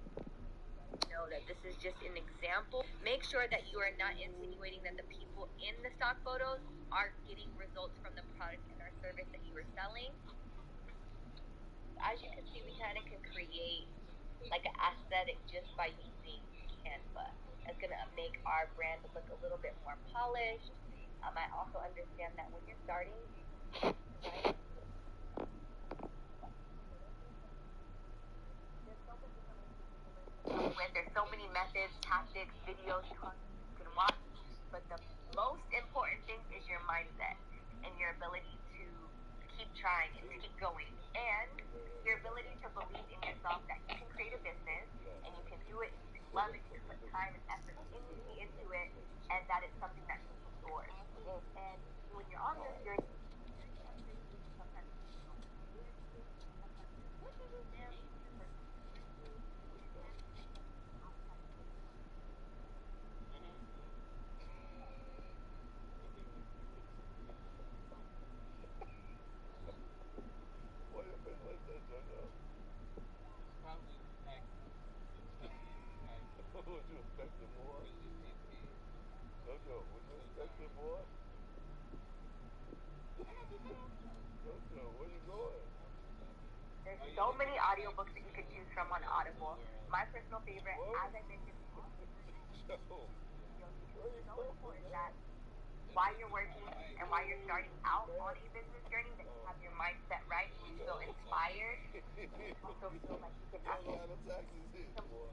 know that this is just an example. Make sure that you are not insinuating that the people in the stock photos are getting results from the product and our service that you are selling. As you can see, we kind of can create like an aesthetic just by using Canva. It's going to make our brand look a little bit more polished. I also understand that when you're starting, there's so many methods, tactics, videos you can watch, but the most important thing is your mindset and your ability to keep trying and to keep going, and your ability to believe in yourself that you can create a business and you can do it and you can love it, you can put time and effort into it, and that it's something that can be yours. And when you're on this journey, sometimes Why your face like that, JoJo? Probably taxes. Would you expect it more? JoJo, would you expect it more? JoJo, where you going? There's so many audiobooks that you can choose from on Audible. My personal favorite, as I mentioned, Joe, where you so going, important man? that while you're working and while you're starting out on a business journey, that you have your mindset right, you feel inspired, you also feel like you can You don't know how the taxes hit, boy.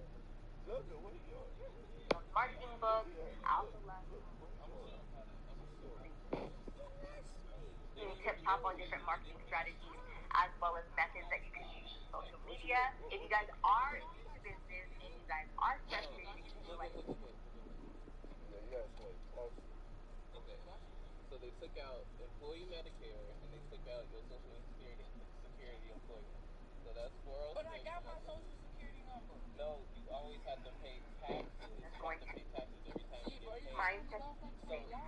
JoJo, where you going? marketing books. I also love tip top on different marketing strategies as well as methods that you can use in social media. If you guys are into business and you guys are frustrated and you feel like Yeah, you gotta explain taxes. Okay. So they took out employee Medicare and they took out your social security employment. So that's 406. But I got my social security number. No, you always have to pay taxes. You have to pay taxes every time you get paid. mindset,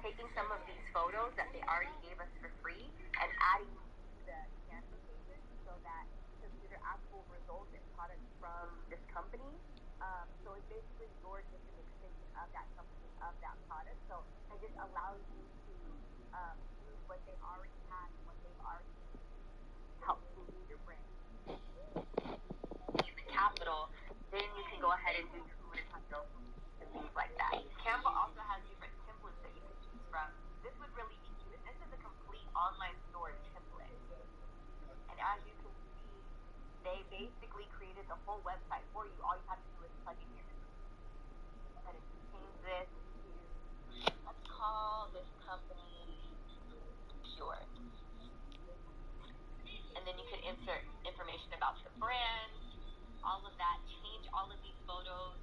taking some of these photos that they already gave us for free and adding to the Canva pages so that, because these are actual results and products from this company. So it's basically you're just an extension of that company, of that product. So it just allows you to use what they already had and what they've already helped boost your brand. Use the capital, then you can go ahead and do your Google title and things like that. Canva also has different templates that you can choose from. This would really be cute. And this is a complete online store created the whole website for you. All you have to do is plug in your information. And if you change this to, let's call this company Pure. And then you can insert information about your brand, all of that. Change all of these photos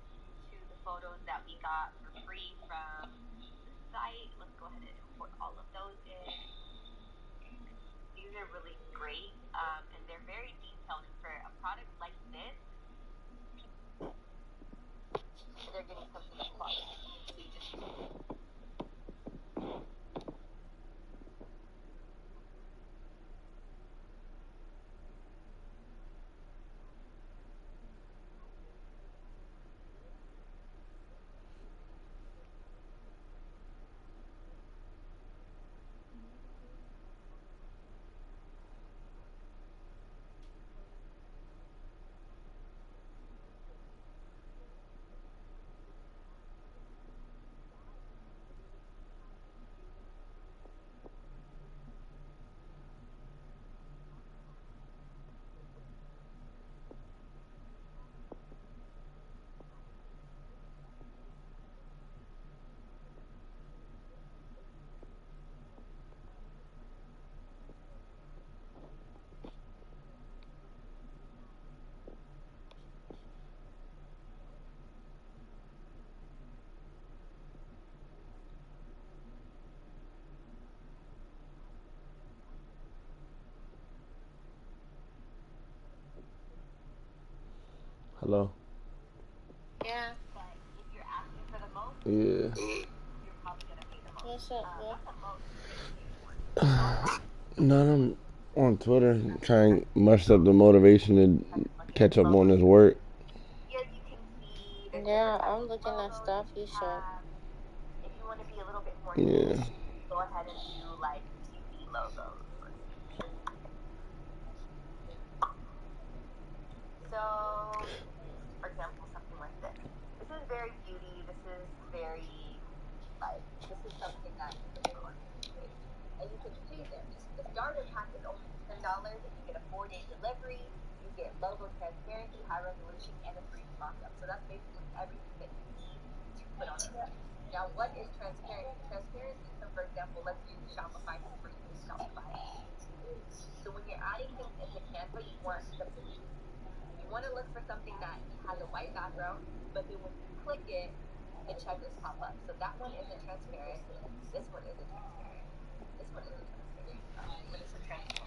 to the photos that we got for free from the site. Let's go ahead and import all of those in. These are really great, and they're very detailed. And for a product like this, they're getting something of quality. So you just Hello? Yeah. but if you're asking for the most, Yeah. you're probably gonna pay the most. What's up, bro? What's the most you're gonna pay for? None. I'm on Twitter trying to muster up the motivation to catch up on this work. Here you can see the Yeah, different types I'm of looking at logos stuff that you you showed. have. If you want to be a little bit more Yeah. niche, go ahead and do like beauty logos. Let's see. So, for example, something like this. This is very beauty. This is very like this is something that you can put on your page. And you can pay them. The starter pack is only $10, and you get a 4-day delivery. You get logo transparency, high resolution, and a 3D mock-up. So that's basically everything that you need to put on a page. Now, what is transparency? Transparency. So, for example, let's use Shopify since we're using Shopify. So when you're adding things into Canva, you want to look for something that has a white background, but then when you click it, the checkers pop up. So that one isn't transparent. This one isn't transparent. This one isn't transparent. What is the transparent?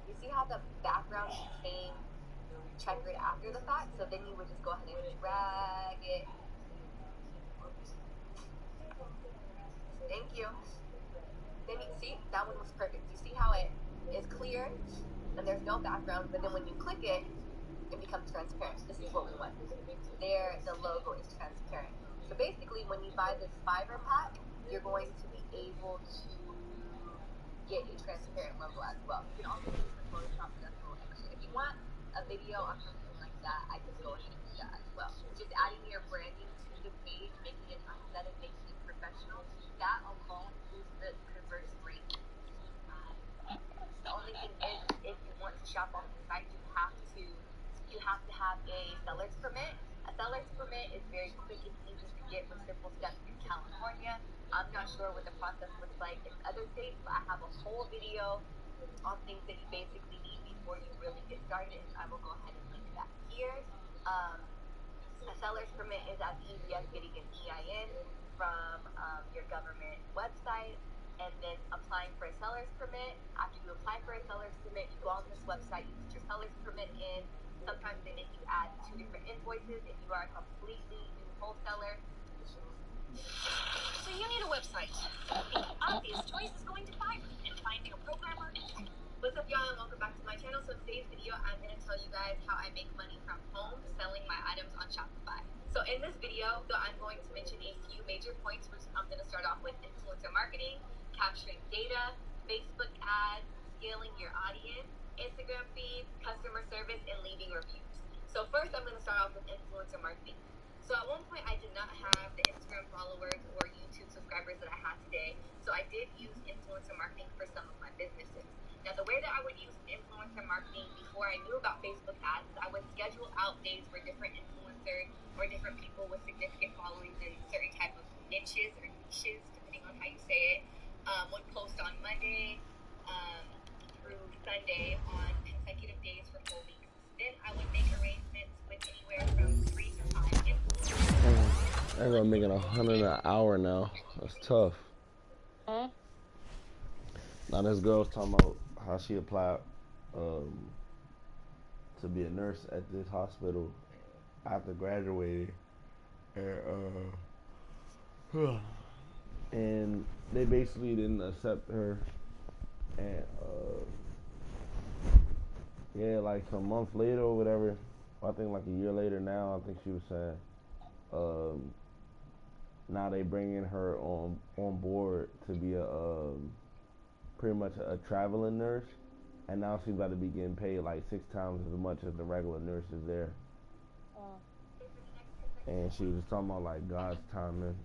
You see how the background became checkered after the fact? So then you would just go ahead and drag it. Thank you. Then you see, that one was perfect. You see how it is clear and there's no background, but then when you click it, it becomes transparent. This is what we want. There, the logo is transparent. So basically, when you buy this Fiverr pack, you're going to be able to get a transparent logo as well. You can also use the Photoshop, but that's a little extra. If you want a video on something like that, I can go ahead and do that as well. Just adding your branding to the page, making it aesthetic, making it professional, that alone boosts the conversion rate. The only thing is, if you want to shop on the site, you have to have a seller's permit. A seller's permit is very quick and easy to get with simple steps in California. I'm not sure what the process looks like in other states, but I have a whole video on things that you basically need before you really get started, and I will go ahead and link that here. A seller's permit is as easy as getting an EIN from your government website and then applying for a seller's permit. After you apply for a seller's permit, you go on this website, you put your seller's permit in. Sometimes they make you add 2 different invoices if you are a completely new wholesaler. So you need a website. The obvious choice is going to Fiverr and finding a programmer and What's up, y'all, and welcome back to my channel. So in today's video, I'm going to tell you guys how I make money from home selling my items on Shopify. So in this video, I'm going to mention a few major points, which I'm going to start off with influencer marketing, capturing data, Facebook ads, scaling your audience, Instagram feeds, customer service, and leaving reviews. So first, I'm going to start off with influencer marketing. So at one point, I did not have the Instagram followers or YouTube subscribers that I have today. So I did use influencer marketing for some of my businesses. Now, the way that I would use influencer influencer marketing before I knew about Facebook ads. I would schedule out days where different influencers or different people with significant followings in certain type of niches, depending on how you say it, would post on Monday through Sunday on consecutive days for 4 weeks. Then I would make arrangements with anywhere from 3 to 5 influencers. Everyone making $100 an hour now. That's tough. Huh? Now this girl's talking about how she applied to be a nurse at this hospital after graduating, and they basically didn't accept her. And yeah, like a month later or whatever, I think like a year later now, I think she was saying, now they bringing her on board to be a pretty much a traveling nurse, and now she's about to be getting paid like 6 times as much as the regular nurses there. And she was talking about like God's timing,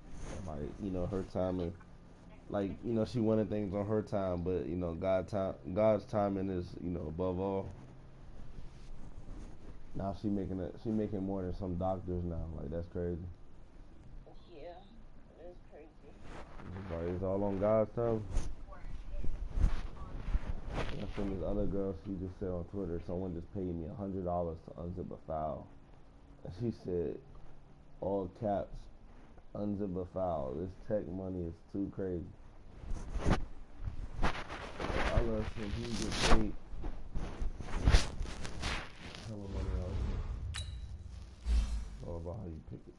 like, you know, her timing, like, you know, she wanted things on her time, but you know, God's timing is, you know, above all. Now she making more than some doctors now. Like, that's crazy. Yeah, it is crazy. It's all on God's time. I seen this other girl, she just said on Twitter, someone just paid me $100 to unzip a file. And she said, all caps, unzip a file. This tech money is too crazy. I love seeing you get paid hella money out here. It's all about how you pick it.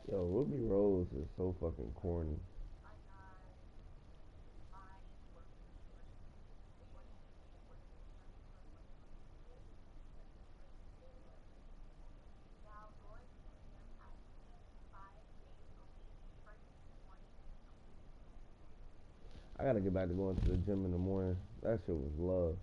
Yo, Ruby Rose is so fucking corny. I gotta get back to going to the gym in the morning. That shit was love.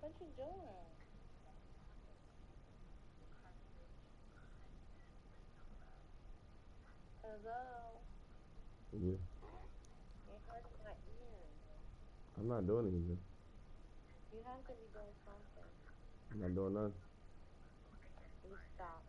What you doing? Hello? Yeah. You're hurting my ears. I'm not doing anything. You have to be doing something. I'm not doing nothing. You stop.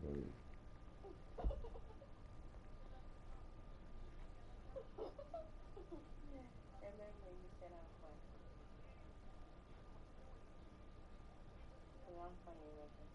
crazy. Remember you said I'm funny. Because I'm funny looking.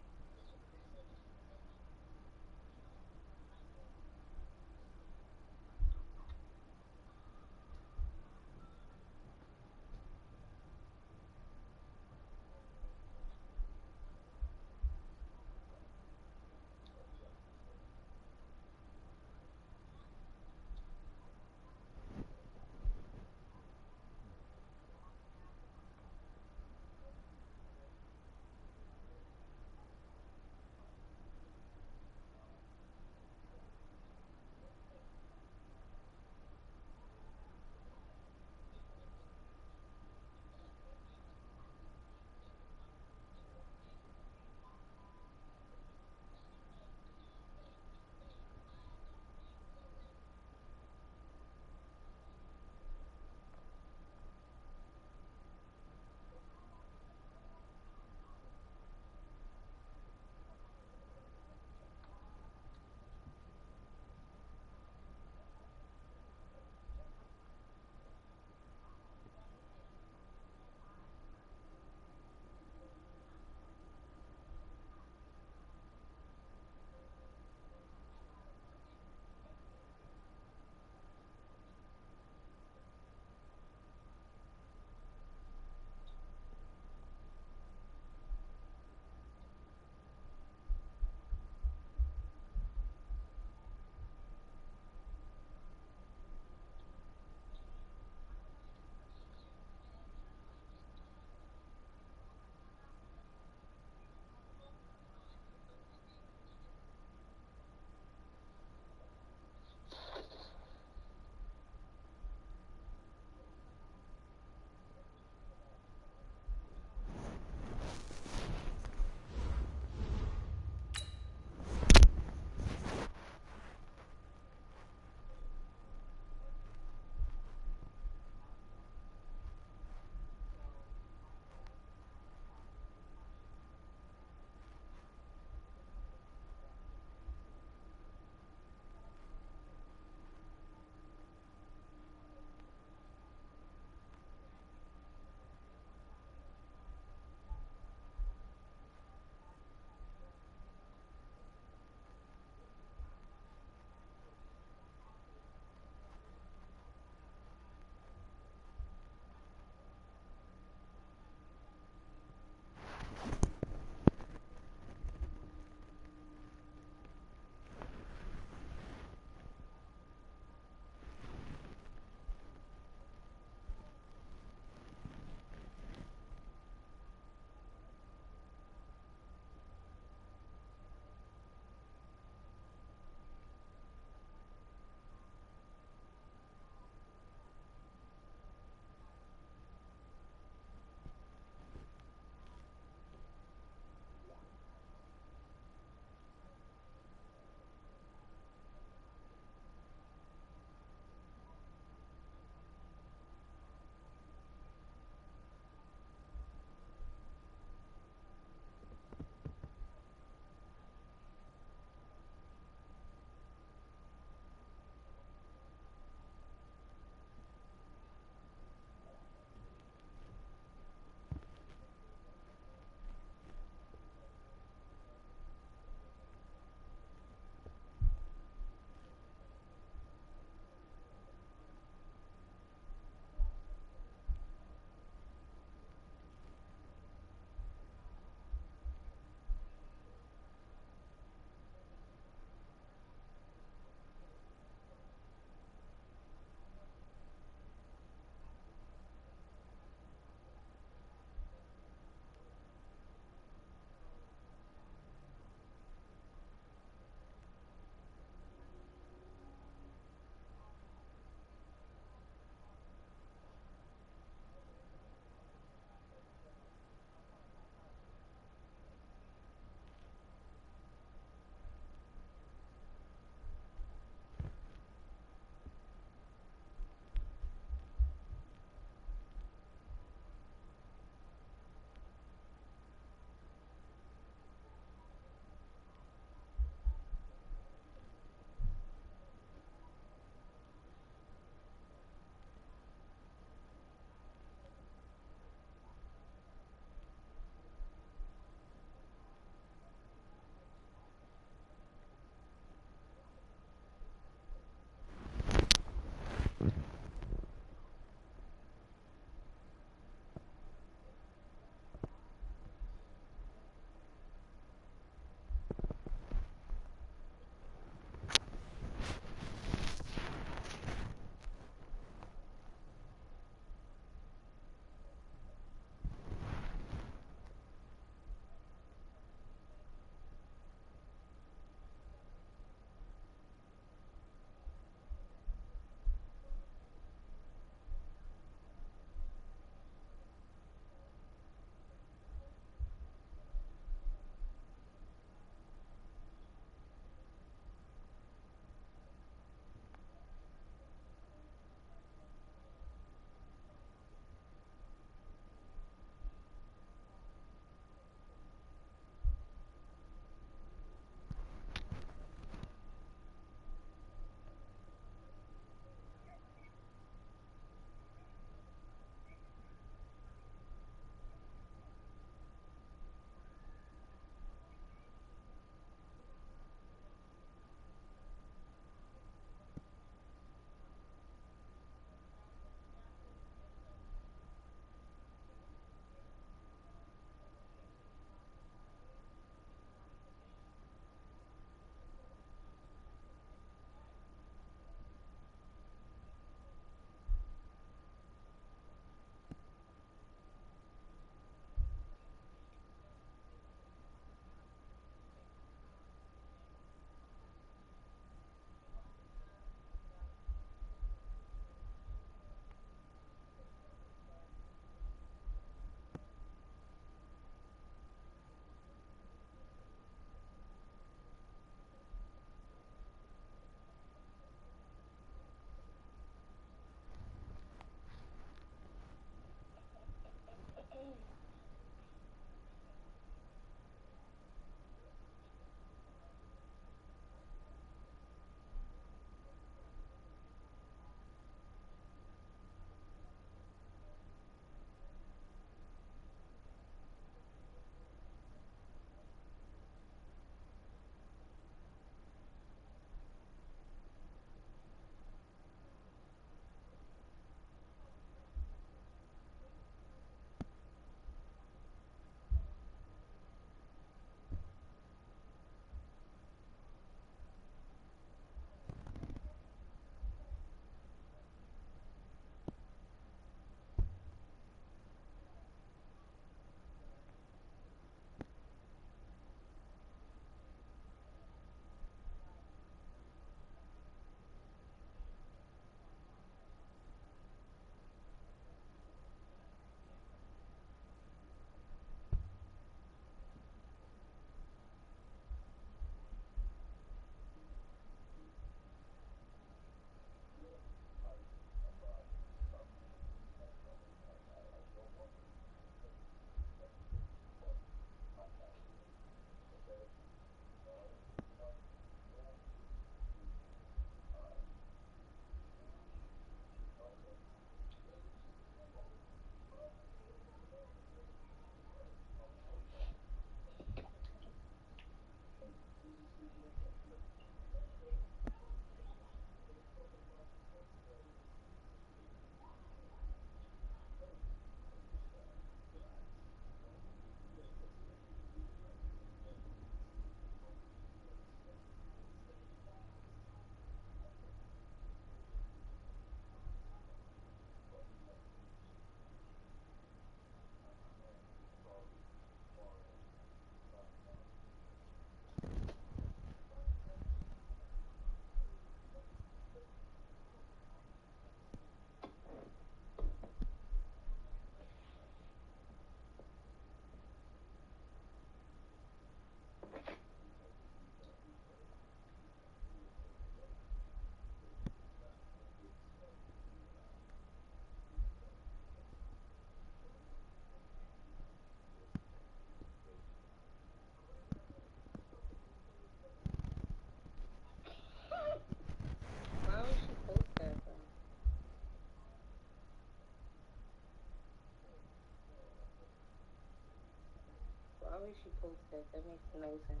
would she post that? That makes no sense.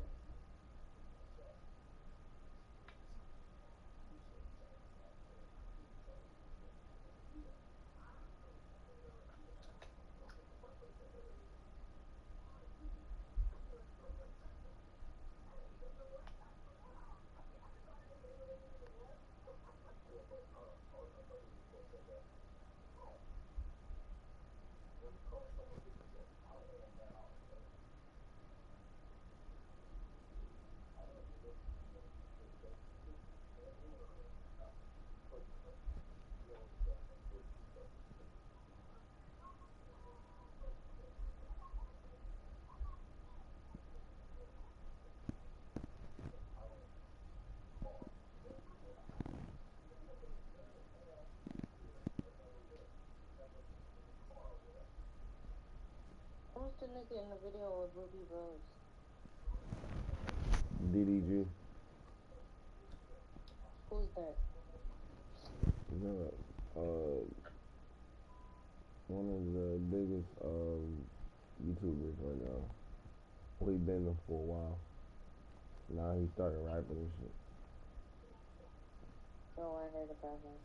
Who's the nigga in the video with Ruby Rose? DDG. Who's that? No, one of the biggest YouTubers right now. Well, he been there for a while. Now he started rapping and shit. Oh, I heard about him.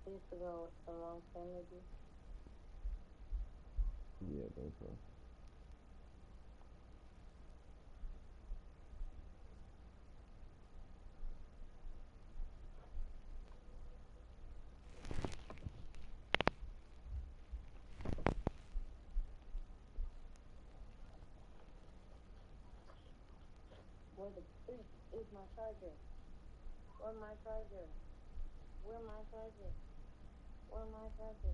He used to go with some long family. Yeah, I think so. Where the freak is my charger? Where my charger? Where my charger? Where my charger?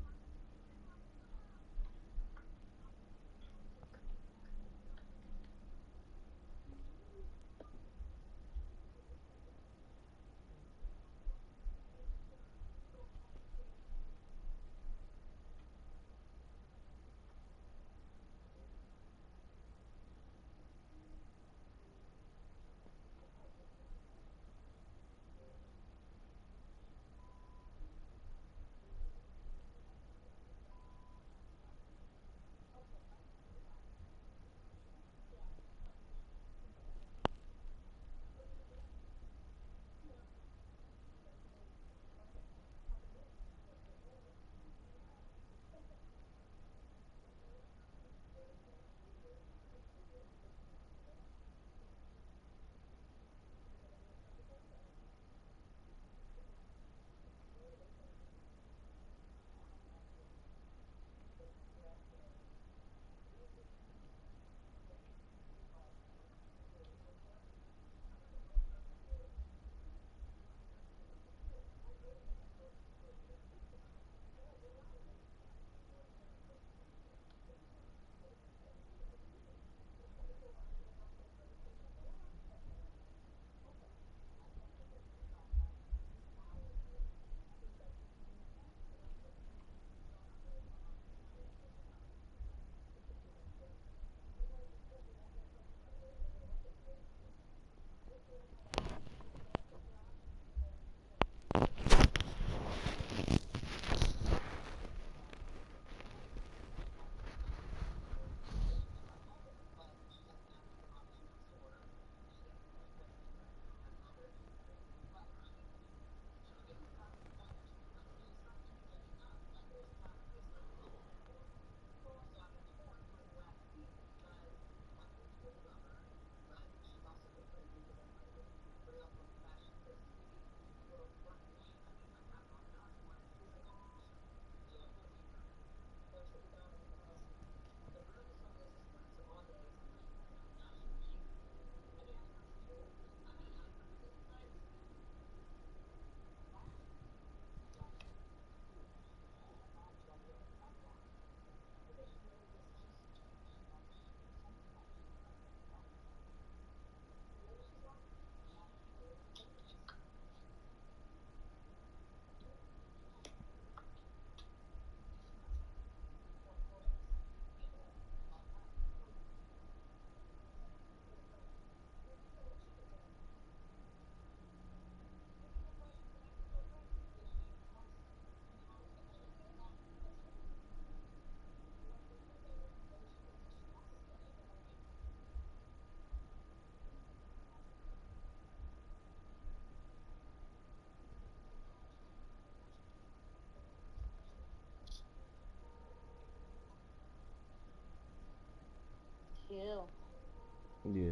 Yeah.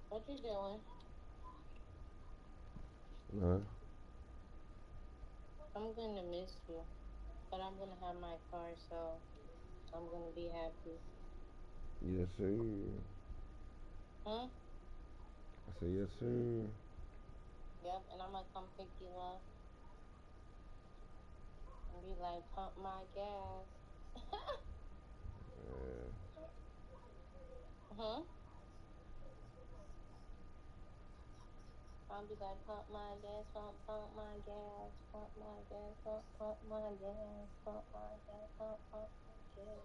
What you doing? Huh? I'm gonna miss you, but I'm gonna have my car, so I'm gonna be happy. Yes, sir. Huh? I said, yes, sir. Yep, and I'm gonna come pick you up and be like, pump my gas. Yeah. Huh? I'll be like, pump my gas, pump my gas, pump my gas, pump my gas, pump my gas, pump my gas.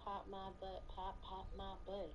Pop my butt, pop my butt.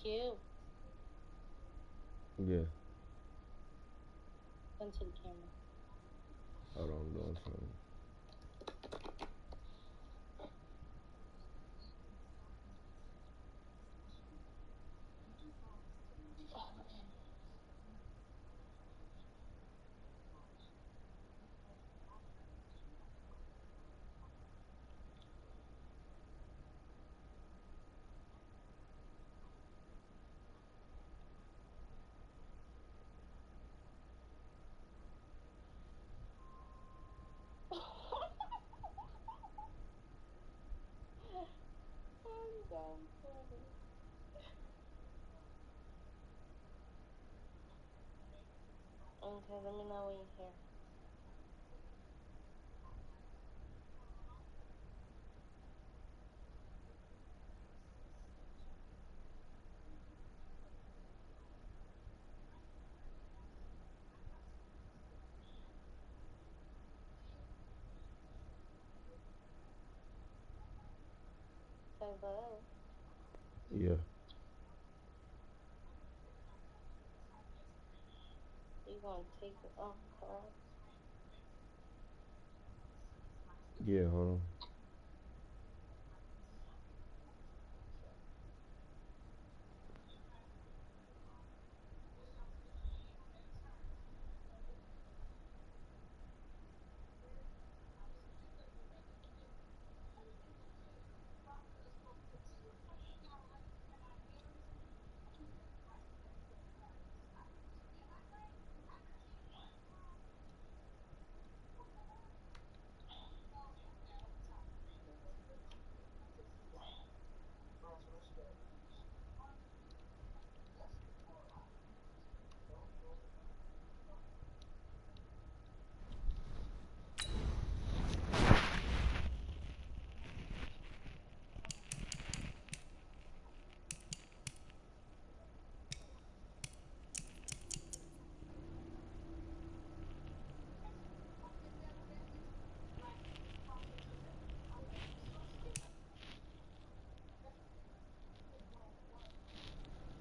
Cute. Yeah. Into the camera. Hold on, I'm doing something. I'm so funny. Okay, let me know when you're here. Hello. Yeah. You gonna take it off, girl? Yeah, hold on.